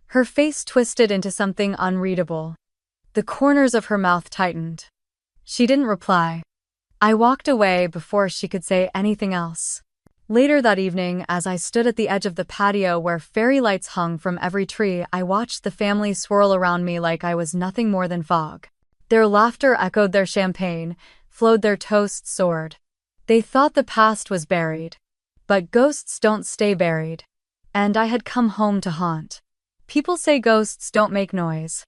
Her face twisted into something unreadable. The corners of her mouth tightened. She didn't reply. I walked away before she could say anything else. Later that evening, as I stood at the edge of the patio where fairy lights hung from every tree, I watched the family swirl around me like I was nothing more than fog. Their laughter echoed their champagne, flowed, their toasts soared. They thought the past was buried. But ghosts don't stay buried. And I had come home to haunt. People say ghosts don't make noise.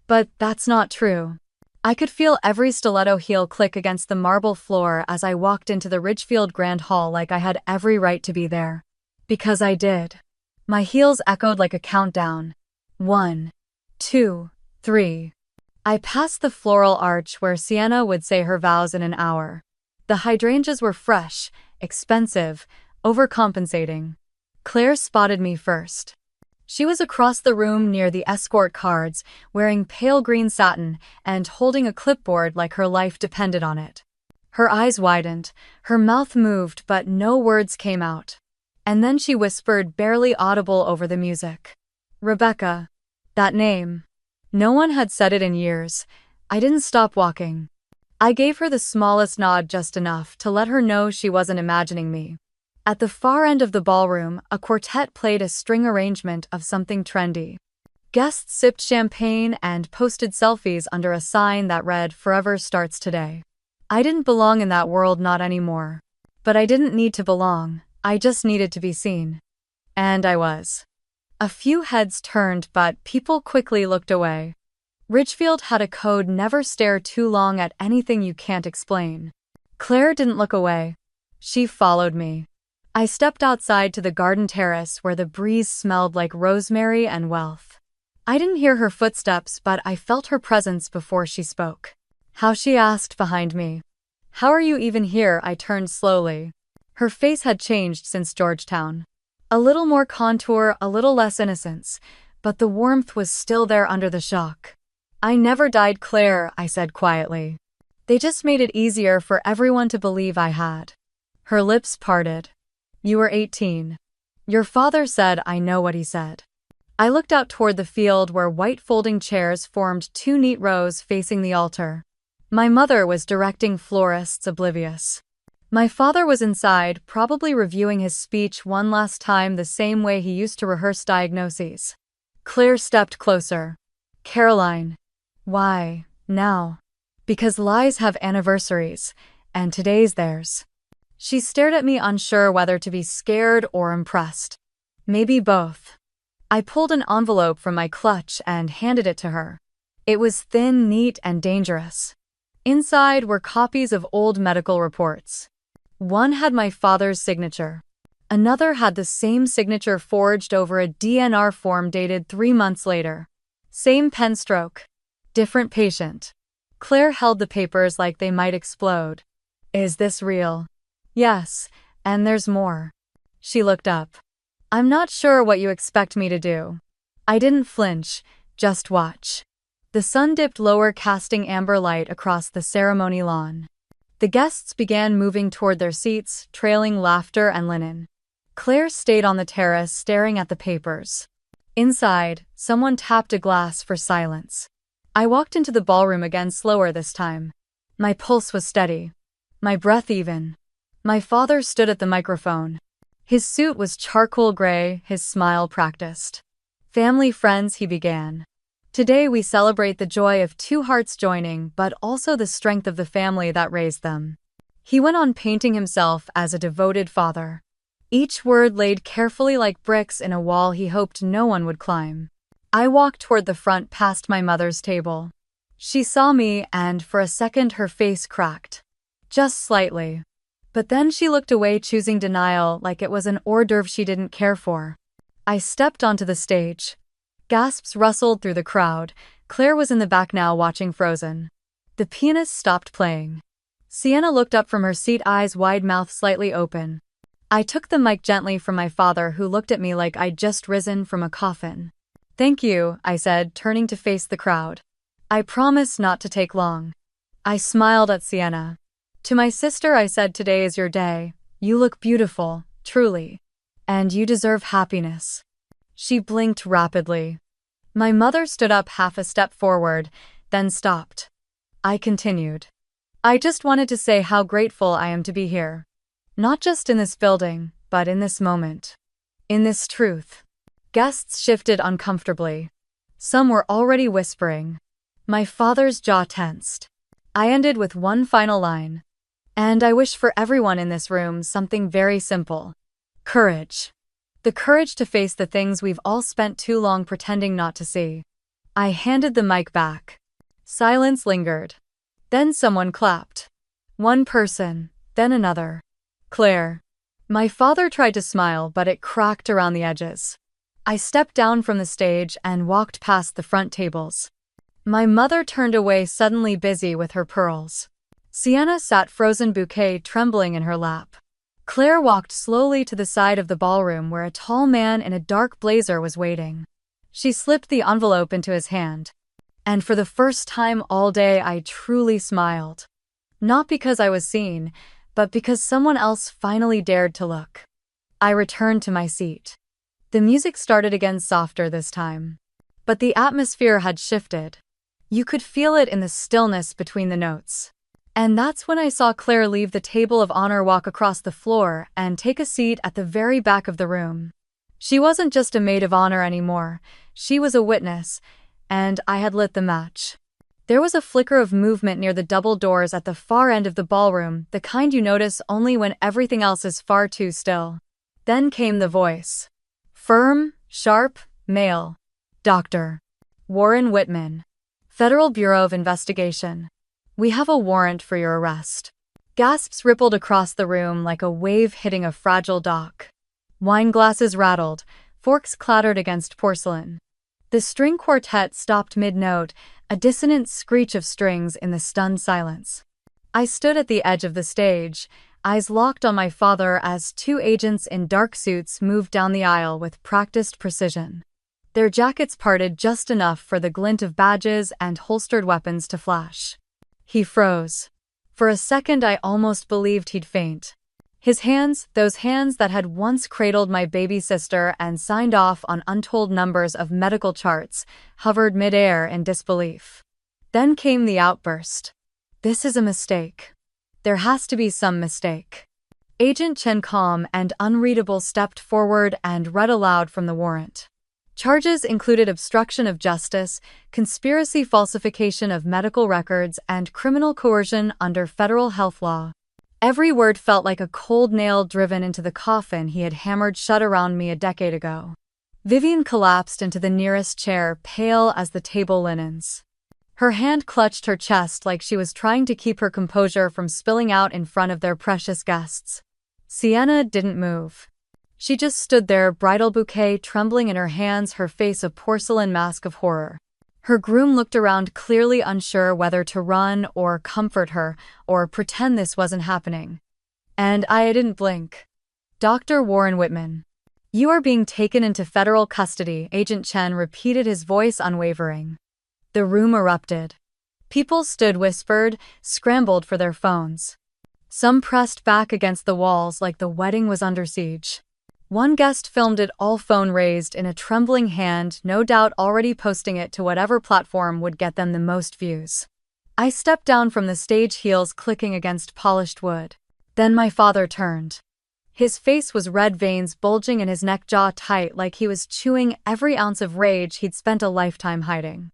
But that's not true. I could feel every stiletto heel click against the marble floor as I walked into the Ridgefield Grand Hall, like I had every right to be there. Because I did. My heels echoed like a countdown. 1, 2, 3. I passed the floral arch where Sienna would say her vows in an hour. The hydrangeas were fresh, expensive, overcompensating. Claire spotted me first. She was across the room near the escort cards, wearing pale green satin and holding a clipboard like her life depended on it. Her eyes widened, her mouth moved, but no words came out. And then she whispered, barely audible over the music. Rebecca. That name. No one had said it in years. I didn't stop walking. I gave her the smallest nod, just enough to let her know she wasn't imagining me. At the far end of the ballroom, a quartet played a string arrangement of something trendy. Guests sipped champagne and posted selfies under a sign that read, "Forever starts today." I didn't belong in that world, not anymore. But I didn't need to belong, I just needed to be seen. And I was. A few heads turned, but people quickly looked away. Ridgefield had a code: never stare too long at anything you can't explain. Claire didn't look away. She followed me. I stepped outside to the garden terrace where the breeze smelled like rosemary and wealth. I didn't hear her footsteps, but I felt her presence before she spoke. How, she asked behind me. How are you even here? I turned slowly. Her face had changed since Georgetown. A little more contour, a little less innocence, but the warmth was still there under the shock. I never died, Claire, I said quietly. They just made it easier for everyone to believe I had. Her lips parted. You were 18. Your father said. I know what he said. I looked out toward the field where white folding chairs formed two neat rows facing the altar. My mother was directing florists, oblivious. My father was inside, probably reviewing his speech one last time, the same way he used to rehearse diagnoses. Claire stepped closer. Caroline. Why, now? Because lies have anniversaries, and today's theirs. She stared at me, unsure whether to be scared or impressed. Maybe both. I pulled an envelope from my clutch and handed it to her. It was thin, neat, and dangerous. Inside were copies of old medical reports. One had my father's signature. Another had the same signature forged over a DNR form dated 3 months later. Same pen stroke. Different patient. Claire held the papers like they might explode. Is this real? Yes, and there's more. She looked up. I'm not sure what you expect me to do. I didn't flinch, just watch. The sun dipped lower, casting amber light across the ceremony lawn. The guests began moving toward their seats, trailing laughter and linen. Claire stayed on the terrace, staring at the papers. Inside, someone tapped a glass for silence. I walked into the ballroom again, slower this time. My pulse was steady. My breath even. My father stood at the microphone. His suit was charcoal gray, his smile practiced. Family, friends, he began. Today we celebrate the joy of two hearts joining, but also the strength of the family that raised them. He went on, painting himself as a devoted father. Each word laid carefully like bricks in a wall he hoped no one would climb. I walked toward the front, past my mother's table. She saw me, and for a second her face cracked. Just slightly. But then she looked away, choosing denial, like it was an hors d'oeuvre she didn't care for. I stepped onto the stage. Gasps rustled through the crowd. Claire was in the back now, watching Frozen. The pianist stopped playing. Sienna looked up from her seat, eyes wide, mouth slightly open. I took the mic gently from my father, who looked at me like I'd just risen from a coffin. Thank you, I said, turning to face the crowd. I promise not to take long. I smiled at Sienna. To my sister I said, today is your day. You look beautiful, truly. And you deserve happiness. She blinked rapidly. My mother stood up half a step forward, then stopped. I continued. I just wanted to say how grateful I am to be here. Not just in this building, but in this moment. In this truth. Guests shifted uncomfortably. Some were already whispering. My father's jaw tensed. I ended with one final line. And I wish for everyone in this room something very simple. Courage. The courage to face the things we've all spent too long pretending not to see. I handed the mic back. Silence lingered. Then someone clapped. One person, then another. Claire. My father tried to smile, but it cracked around the edges. I stepped down from the stage and walked past the front tables. My mother turned away, suddenly busy with her pearls. Sienna sat frozen, bouquet trembling in her lap. Claire walked slowly to the side of the ballroom where a tall man in a dark blazer was waiting. She slipped the envelope into his hand. And for the first time all day I truly smiled. Not because I was seen, but because someone else finally dared to look. I returned to my seat. The music started again, softer this time. But the atmosphere had shifted. You could feel it in the stillness between the notes. And that's when I saw Claire leave the table of honor, walk across the floor, and take a seat at the very back of the room. She wasn't just a maid of honor anymore, she was a witness, and I had lit the match. There was a flicker of movement near the double doors at the far end of the ballroom, the kind you notice only when everything else is far too still. Then came the voice. Firm, sharp, male. Dr. Warren Whitman. Federal Bureau of Investigation. We have a warrant for your arrest. Gasps rippled across the room like a wave hitting a fragile dock. Wine glasses rattled, forks clattered against porcelain. The string quartet stopped mid-note, a dissonant screech of strings in the stunned silence. I stood at the edge of the stage, eyes locked on my father as two agents in dark suits moved down the aisle with practiced precision. Their jackets parted just enough for the glint of badges and holstered weapons to flash. He froze. For a second I almost believed he'd faint. His hands, those hands that had once cradled my baby sister and signed off on untold numbers of medical charts, hovered midair in disbelief. Then came the outburst. This is a mistake. There has to be some mistake. Agent Chen, calm and unreadable, stepped forward and read aloud from the warrant. Charges included obstruction of justice, conspiracy, falsification of medical records, and criminal coercion under federal health law. Every word felt like a cold nail driven into the coffin he had hammered shut around me a decade ago. Vivian collapsed into the nearest chair, pale as the table linens. Her hand clutched her chest like she was trying to keep her composure from spilling out in front of their precious guests. Sienna didn't move. She just stood there, bridal bouquet trembling in her hands, her face a porcelain mask of horror. Her groom looked around, clearly unsure whether to run or comfort her or pretend this wasn't happening. And I didn't blink. Dr. Warren Whitman. You are being taken into federal custody, Agent Chen repeated, his voice unwavering. The room erupted. People stood, whispered, scrambled for their phones. Some pressed back against the walls like the wedding was under siege. One guest filmed it all, phone raised in a trembling hand, no doubt already posting it to whatever platform would get them the most views. I stepped down from the stage, heels clicking against polished wood. Then my father turned. His face was red, veins bulging in his neck, jaw tight like he was chewing every ounce of rage he'd spent a lifetime hiding.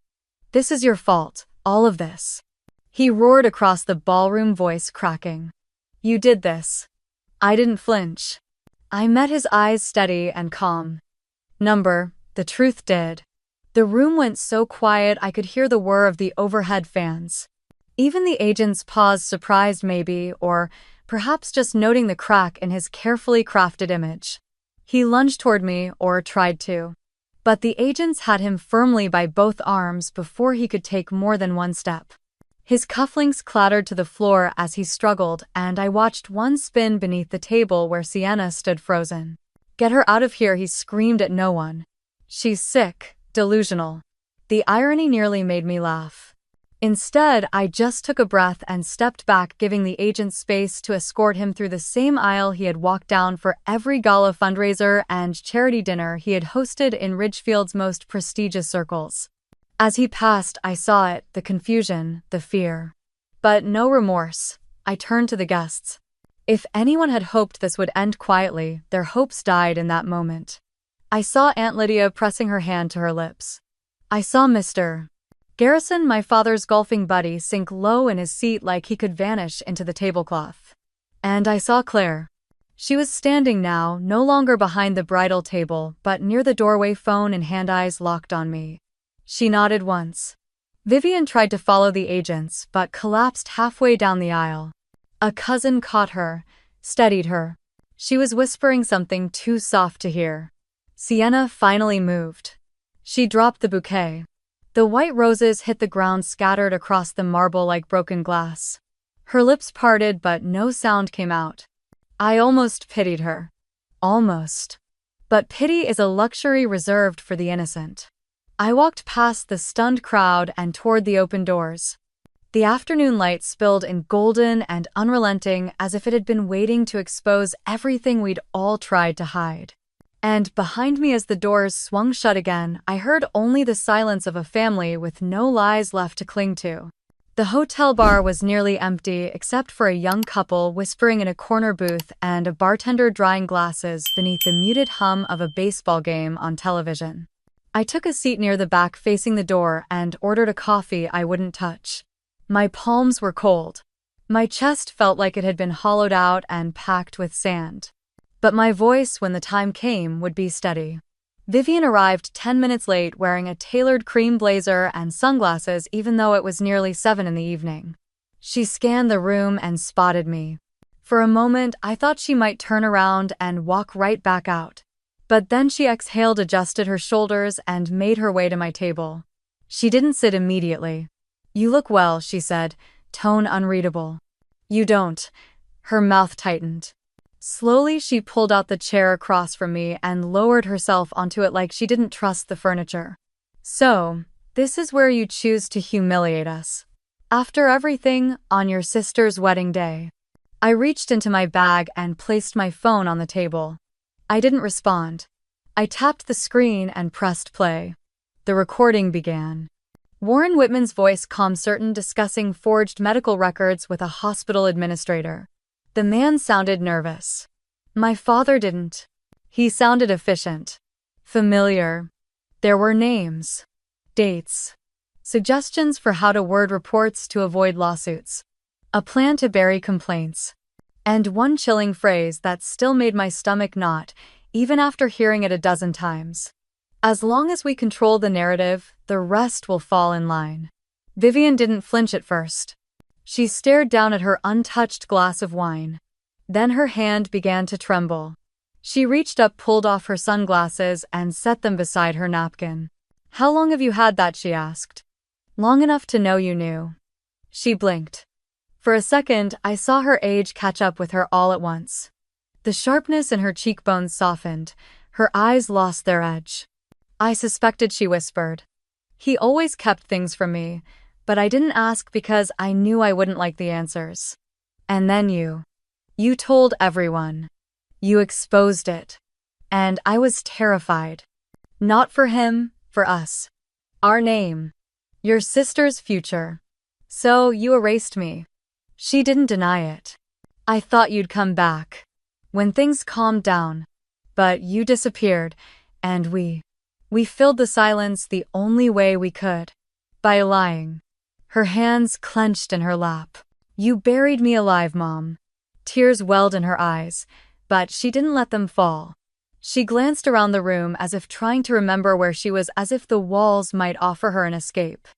This is your fault, all of this. He roared across the ballroom, voice cracking. You did this. I didn't flinch. I met his eyes, steady and calm. The truth did. The room went so quiet I could hear the whir of the overhead fans. Even the agents paused, surprised maybe, or perhaps just noting the crack in his carefully crafted image. He lunged toward me, or tried to. But the agents had him firmly by both arms before he could take more than one step. His cufflinks clattered to the floor as he struggled, and I watched one spin beneath the table where Sienna stood frozen. Get her out of here, he screamed at no one. She's sick, delusional. The irony nearly made me laugh. Instead, I just took a breath and stepped back, giving the agent space to escort him through the same aisle he had walked down for every gala, fundraiser, and charity dinner he had hosted in Ridgefield's most prestigious circles. As he passed, I saw it, the confusion, the fear. But no remorse. I turned to the guests. If anyone had hoped this would end quietly, their hopes died in that moment. I saw Aunt Lydia pressing her hand to her lips. I saw Mr. Garrison, my father's golfing buddy, sink low in his seat like he could vanish into the tablecloth. And I saw Claire. She was standing now, no longer behind the bridal table, but near the doorway, phone in hand, eyes locked on me. She nodded once. Vivian tried to follow the agents, but collapsed halfway down the aisle. A cousin caught her, steadied her. She was whispering something too soft to hear. Sienna finally moved. She dropped the bouquet. The white roses hit the ground, scattered across the marble like broken glass. Her lips parted, but no sound came out. I almost pitied her. Almost. But pity is a luxury reserved for the innocent. I walked past the stunned crowd and toward the open doors. The afternoon light spilled in golden and unrelenting as if it had been waiting to expose everything we'd all tried to hide. And behind me as the doors swung shut again, I heard only the silence of a family with no lies left to cling to. The hotel bar was nearly empty except for a young couple whispering in a corner booth and a bartender drying glasses beneath the muted hum of a baseball game on television. I took a seat near the back facing the door and ordered a coffee I wouldn't touch. My palms were cold. My chest felt like it had been hollowed out and packed with sand. But my voice, when the time came, would be steady. Vivian arrived 10 minutes late wearing a tailored cream blazer and sunglasses even though it was nearly 7 in the evening. She scanned the room and spotted me. For a moment, I thought she might turn around and walk right back out. But then she exhaled, adjusted her shoulders, and made her way to my table. She didn't sit immediately. "You look well," she said, tone unreadable. "You don't." Her mouth tightened. Slowly, she pulled out the chair across from me and lowered herself onto it like she didn't trust the furniture. "So, this is where you choose to humiliate us. After everything, on your sister's wedding day." I reached into my bag and placed my phone on the table. I didn't respond. I tapped the screen and pressed play. The recording began. Warren Whitman's voice, calm, certain, discussing forged medical records with a hospital administrator. The man sounded nervous. My father didn't. He sounded efficient. Familiar. There were names. Dates. Suggestions for how to word reports to avoid lawsuits. A plan to bury complaints. And one chilling phrase that still made my stomach knot, even after hearing it a dozen times. "As long as we control the narrative, the rest will fall in line." Vivian didn't flinch at first. She stared down at her untouched glass of wine. Then her hand began to tremble. She reached up, pulled off her sunglasses, and set them beside her napkin. "How long have you had that?" she asked. "Long enough to know you knew." She blinked. For a second, I saw her age catch up with her all at once. The sharpness in her cheekbones softened. Her eyes lost their edge. "I suspected," she whispered. "He always kept things from me, but I didn't ask because I knew I wouldn't like the answers. And then you. You told everyone. You exposed it. And I was terrified. Not for him, for us. Our name. Your sister's future. So you erased me." She didn't deny it. "I thought you'd come back. When things calmed down. But you disappeared, and we filled the silence the only way we could. By lying." Her hands clenched in her lap. "You buried me alive, Mom." Tears welled in her eyes, but she didn't let them fall. She glanced around the room as if trying to remember where she was, as if the walls might offer her an escape.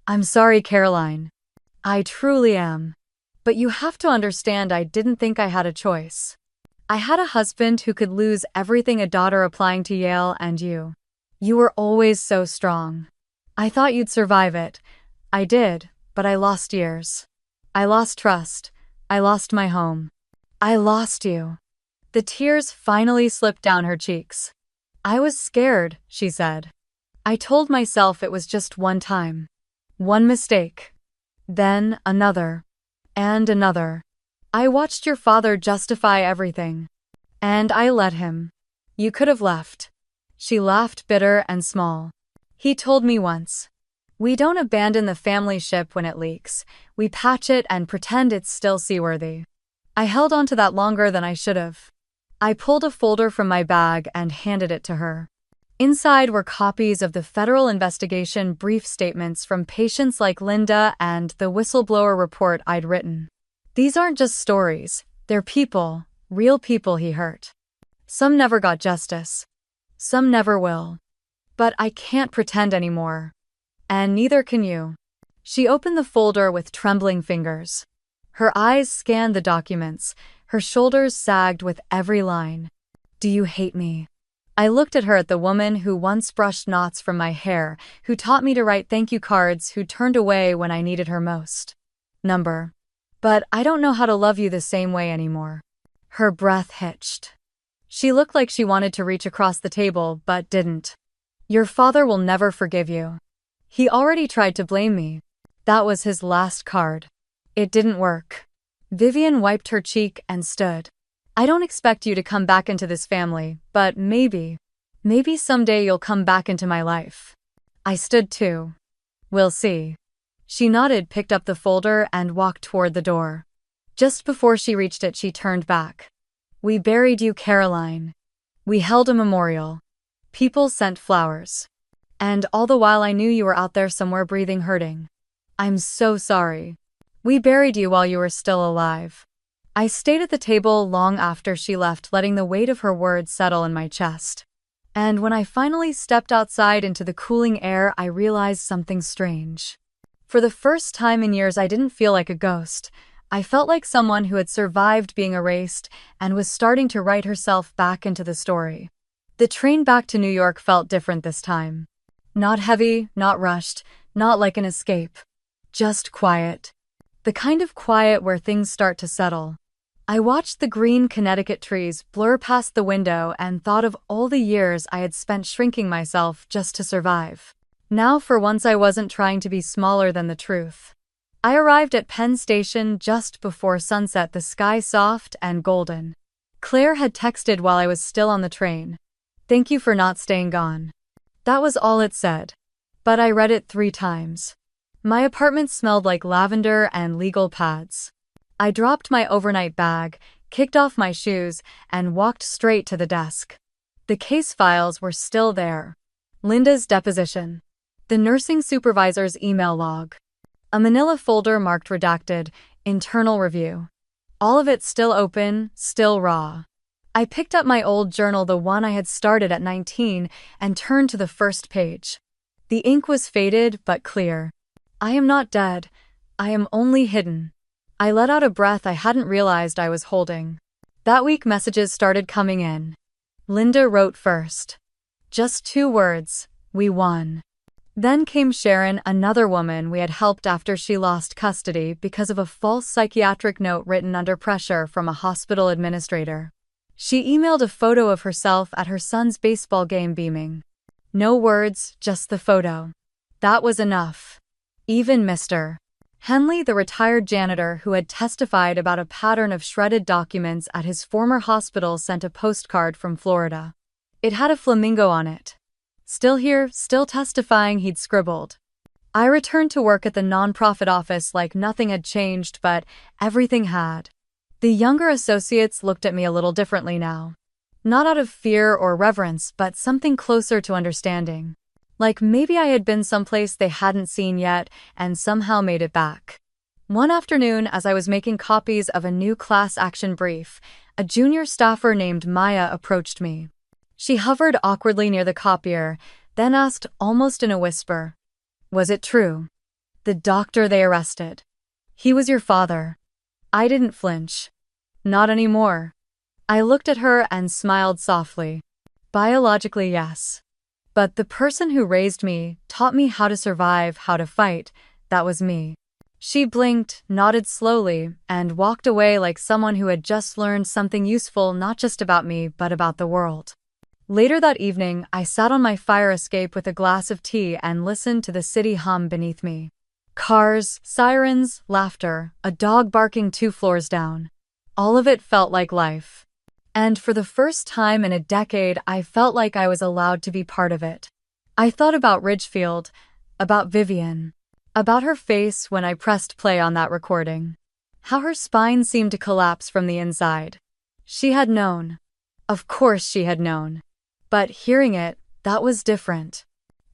"I'm sorry, Caroline. I truly am. But you have to understand, I didn't think I had a choice. I had a husband who could lose everything, a daughter applying to Yale, and you. You were always so strong. I thought you'd survive it. I did, but I lost years. I lost trust. I lost my home. I lost you." The tears finally slipped down her cheeks. "I was scared," she said. "I told myself it was just one time. One mistake. Then another. And another. I watched your father justify everything. And I let him. You could have left." She laughed, bitter and small. "He told me once. We don't abandon the family ship when it leaks. We patch it and pretend it's still seaworthy." I held on to that longer than I should have. I pulled a folder from my bag and handed it to her. Inside were copies of the federal investigation brief statements from patients like Linda and the whistleblower report I'd written. These aren't just stories, they're people, real people he hurt. Some never got justice. Some never will. But I can't pretend anymore. And neither can you. She opened the folder with trembling fingers. Her eyes scanned the documents, her shoulders sagged with every line. "Do you hate me?" I looked at her, at the woman who once brushed knots from my hair, who taught me to write thank you cards, who turned away when I needed her most. Number. "But I don't know how to love you the same way anymore." Her breath hitched. She looked like she wanted to reach across the table, but didn't. "Your father will never forgive you. He already tried to blame me. That was his last card. It didn't work. Vivian wiped her cheek and stood. I don't expect you to come back into this family, but maybe someday you'll come back into my life. I stood too. We'll see. She nodded, picked up the folder, and walked toward the door. Just before she reached it, she turned back. We buried you, Caroline. We held a memorial. People sent flowers. And all the while I knew you were out there somewhere breathing, hurting. I'm so sorry. We buried you while you were still alive. I stayed at the table long after she left, letting the weight of her words settle in my chest. And when I finally stepped outside into the cooling air, I realized something strange. For the first time in years, I didn't feel like a ghost. I felt like someone who had survived being erased and was starting to write herself back into the story. The train back to New York felt different this time. Not heavy, not rushed, not like an escape. Just quiet. The kind of quiet where things start to settle. I watched the green Connecticut trees blur past the window and thought of all the years I had spent shrinking myself just to survive. Now, for once, I wasn't trying to be smaller than the truth. I arrived at Penn Station just before sunset, the sky soft and golden. Claire had texted while I was still on the train. Thank you for not staying gone. That was all it said. But I read it 3 times. My apartment smelled like lavender and legal pads. I dropped my overnight bag, kicked off my shoes, and walked straight to the desk. The case files were still there. Linda's deposition. The nursing supervisor's email log. A manila folder marked redacted, internal review. All of it still open, still raw. I picked up my old journal, the one I had started at 19, and turned to the first page. The ink was faded but clear. I am not dead. I am only hidden. I let out a breath I hadn't realized I was holding. That week, messages started coming in. Linda wrote first. Just 2 words, we won. Then came Sharon, another woman we had helped after she lost custody because of a false psychiatric note written under pressure from a hospital administrator. She emailed a photo of herself at her son's baseball game, beaming. No words, just the photo. That was enough. Even Mr. Henley, the retired janitor who had testified about a pattern of shredded documents at his former hospital, sent a postcard from Florida. It had a flamingo on it. Still here, still testifying, he'd scribbled. I returned to work at the nonprofit office like nothing had changed, but everything had. The younger associates looked at me a little differently now. Not out of fear or reverence, but something closer to understanding. Like maybe I had been someplace they hadn't seen yet and somehow made it back. One afternoon, as I was making copies of a new class action brief, a junior staffer named Maya approached me. She hovered awkwardly near the copier, then asked almost in a whisper, "Was it true? The doctor they arrested. He was your father?" I didn't flinch. Not anymore. I looked at her and smiled softly. Biologically, yes. But the person who raised me, taught me how to survive, how to fight, that was me. She blinked, nodded slowly, and walked away like someone who had just learned something useful, not just about me, but about the world. Later that evening, I sat on my fire escape with a glass of tea and listened to the city hum beneath me. Cars, sirens, laughter, a dog barking 2 floors down. All of it felt like life. And for the first time in a decade, I felt like I was allowed to be part of it. I thought about Ridgefield, about Vivian, about her face when I pressed play on that recording. How her spine seemed to collapse from the inside. She had known. Of course she had known. But hearing it, that was different.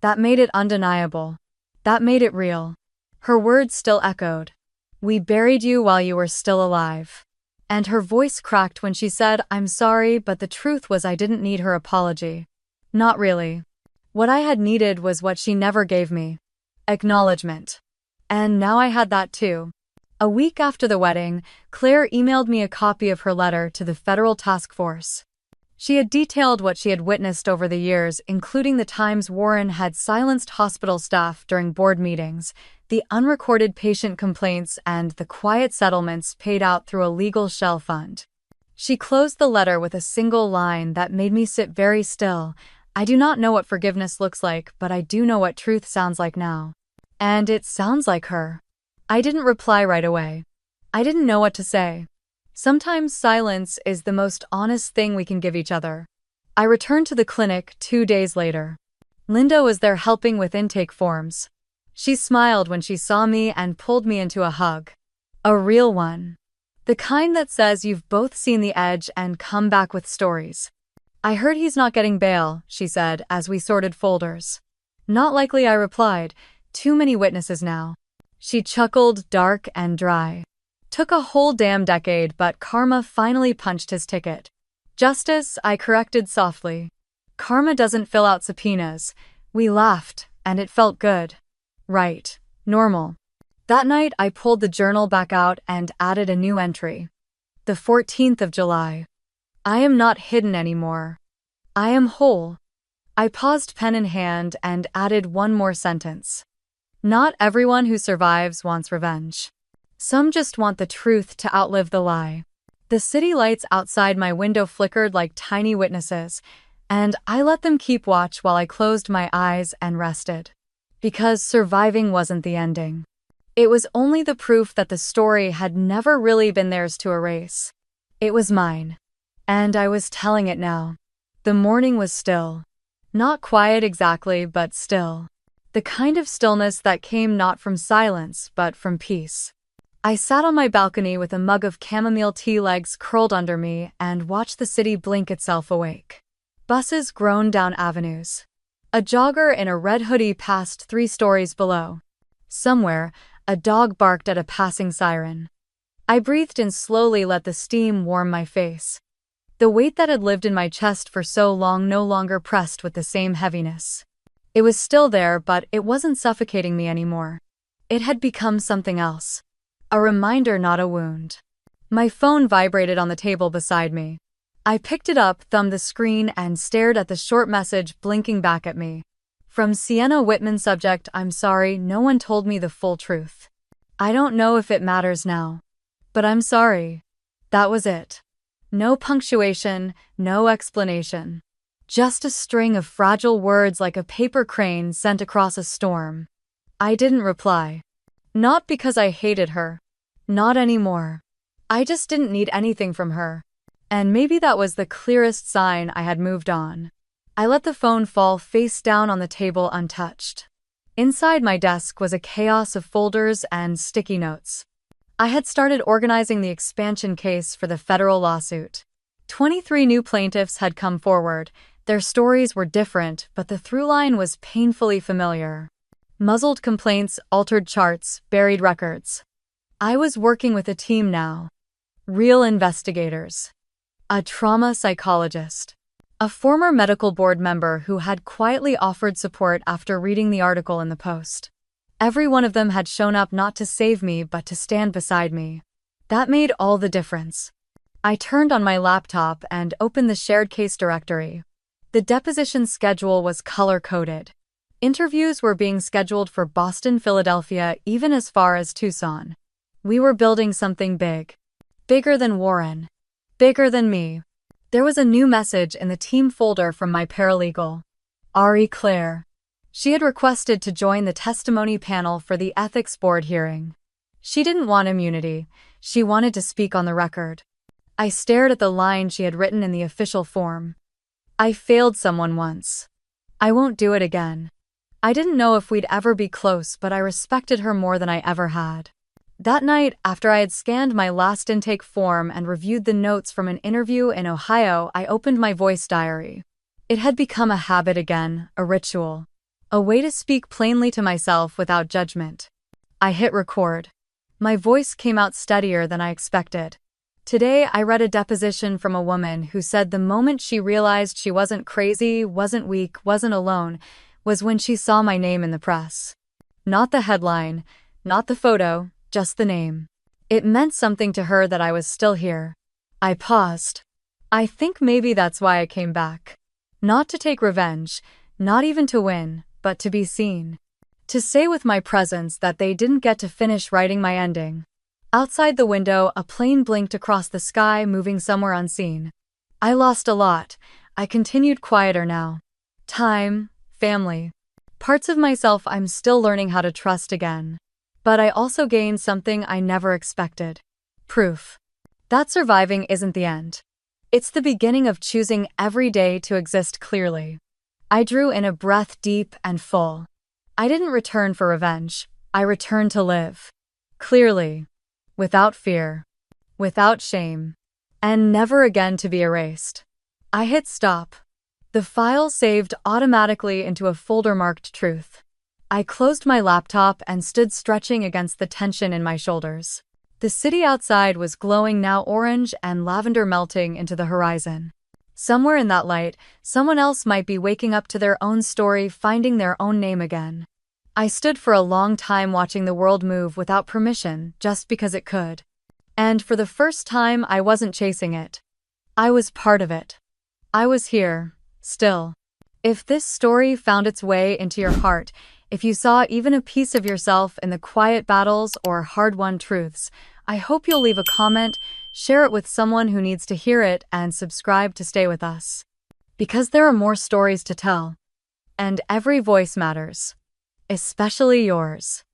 That made it undeniable. That made it real. Her words still echoed. We buried you while you were still alive. And her voice cracked when she said, I'm sorry, but the truth was I didn't need her apology. Not really. What I had needed was what she never gave me. Acknowledgement. And now I had that too. A week after the wedding, Claire emailed me a copy of her letter to the federal task force. She had detailed what she had witnessed over the years, including the times Warren had silenced hospital staff during board meetings, the unrecorded patient complaints, and the quiet settlements paid out through a legal shell fund. She closed the letter with a single line that made me sit very still. I do not know what forgiveness looks like, but I do know what truth sounds like now. And it sounds like her. I didn't reply right away. I didn't know what to say. Sometimes silence is the most honest thing we can give each other. I returned to the clinic 2 days later. Linda was there helping with intake forms. She smiled when she saw me and pulled me into a hug. A real one. The kind that says you've both seen the edge and come back with stories. I heard he's not getting bail, she said as we sorted folders. Not likely, I replied. Too many witnesses now. She chuckled, dark and dry. Took a whole damn decade, but karma finally punched his ticket. Justice, I corrected softly. Karma doesn't fill out subpoenas. We laughed, and it felt good. Right. Normal. That night, I pulled the journal back out and added a new entry. The 14th of July. I am not hidden anymore. I am whole. I paused, pen in hand, and added one more sentence. Not everyone who survives wants revenge. Some just want the truth to outlive the lie. The city lights outside my window flickered like tiny witnesses, and I let them keep watch while I closed my eyes and rested. Because surviving wasn't the ending. It was only the proof that the story had never really been theirs to erase. It was mine. And I was telling it now. The morning was still. Not quiet exactly, but still. The kind of stillness that came not from silence, but from peace. I sat on my balcony with a mug of chamomile tea, legs curled under me, and watched the city blink itself awake. Buses groaned down avenues. A jogger in a red hoodie passed 3 stories below. Somewhere, a dog barked at a passing siren. I breathed in slowly, let the steam warm my face. The weight that had lived in my chest for so long no longer pressed with the same heaviness. It was still there, but it wasn't suffocating me anymore. It had become something else. A reminder, not a wound. My phone vibrated on the table beside me. I picked it up, thumbed the screen, and stared at the short message blinking back at me. From Sienna Whitman, subject, I'm sorry, no one told me the full truth. I don't know if it matters now. But I'm sorry. That was it. No punctuation, no explanation. Just a string of fragile words like a paper crane sent across a storm. I didn't reply. Not because I hated her. Not anymore. I just didn't need anything from her. And maybe that was the clearest sign I had moved on. I let the phone fall face down on the table untouched. Inside my desk was a chaos of folders and sticky notes. I had started organizing the expansion case for the federal lawsuit. 23 new plaintiffs had come forward. Their stories were different, but the through line was painfully familiar. Muzzled complaints, altered charts, buried records. I was working with a team now. Real investigators. A trauma psychologist. A former medical board member who had quietly offered support after reading the article in the Post. Every one of them had shown up not to save me but to stand beside me. That made all the difference. I turned on my laptop and opened the shared case directory. The deposition schedule was color-coded. Interviews were being scheduled for Boston, Philadelphia, even as far as Tucson. We were building something big. Bigger than Warren. Bigger than me. There was a new message in the team folder from my paralegal. Ari Claire. She had requested to join the testimony panel for the ethics board hearing. She didn't want immunity. She wanted to speak on the record. I stared at the line she had written in the official form. I failed someone once. I won't do it again. I didn't know if we'd ever be close, but I respected her more than I ever had. That night, after I had scanned my last intake form and reviewed the notes from an interview in Ohio, I opened my voice diary. It had become a habit again, a ritual. A way to speak plainly to myself without judgment. I hit record. My voice came out steadier than I expected. Today, I read a deposition from a woman who said the moment she realized she wasn't crazy, wasn't weak, wasn't alone, was when she saw my name in the press. Not the headline, not the photo, just the name. It meant something to her that I was still here. I paused. I think maybe that's why I came back. Not to take revenge, not even to win, but to be seen. To say with my presence that they didn't get to finish writing my ending. Outside the window, a plane blinked across the sky, moving somewhere unseen. I lost a lot. I continued quieter now. Time, family. Parts of myself I'm still learning how to trust again. But I also gained something I never expected. Proof that surviving isn't the end. It's the beginning of choosing every day to exist clearly. I drew in a breath deep and full. I didn't return for revenge. I returned to live. Clearly. Without fear. Without shame. And never again to be erased. I hit stop. The file saved automatically into a folder marked truth. I closed my laptop and stood stretching against the tension in my shoulders. The city outside was glowing, now orange and lavender, melting into the horizon. Somewhere in that light, someone else might be waking up to their own story, finding their own name again. I stood for a long time watching the world move without permission, just because it could. And for the first time, I wasn't chasing it. I was part of it. I was here, still. If this story found its way into your heart, if you saw even a piece of yourself in the quiet battles or hard-won truths, I hope you'll leave a comment, share it with someone who needs to hear it, and subscribe to stay with us. Because there are more stories to tell. And every voice matters. Especially yours.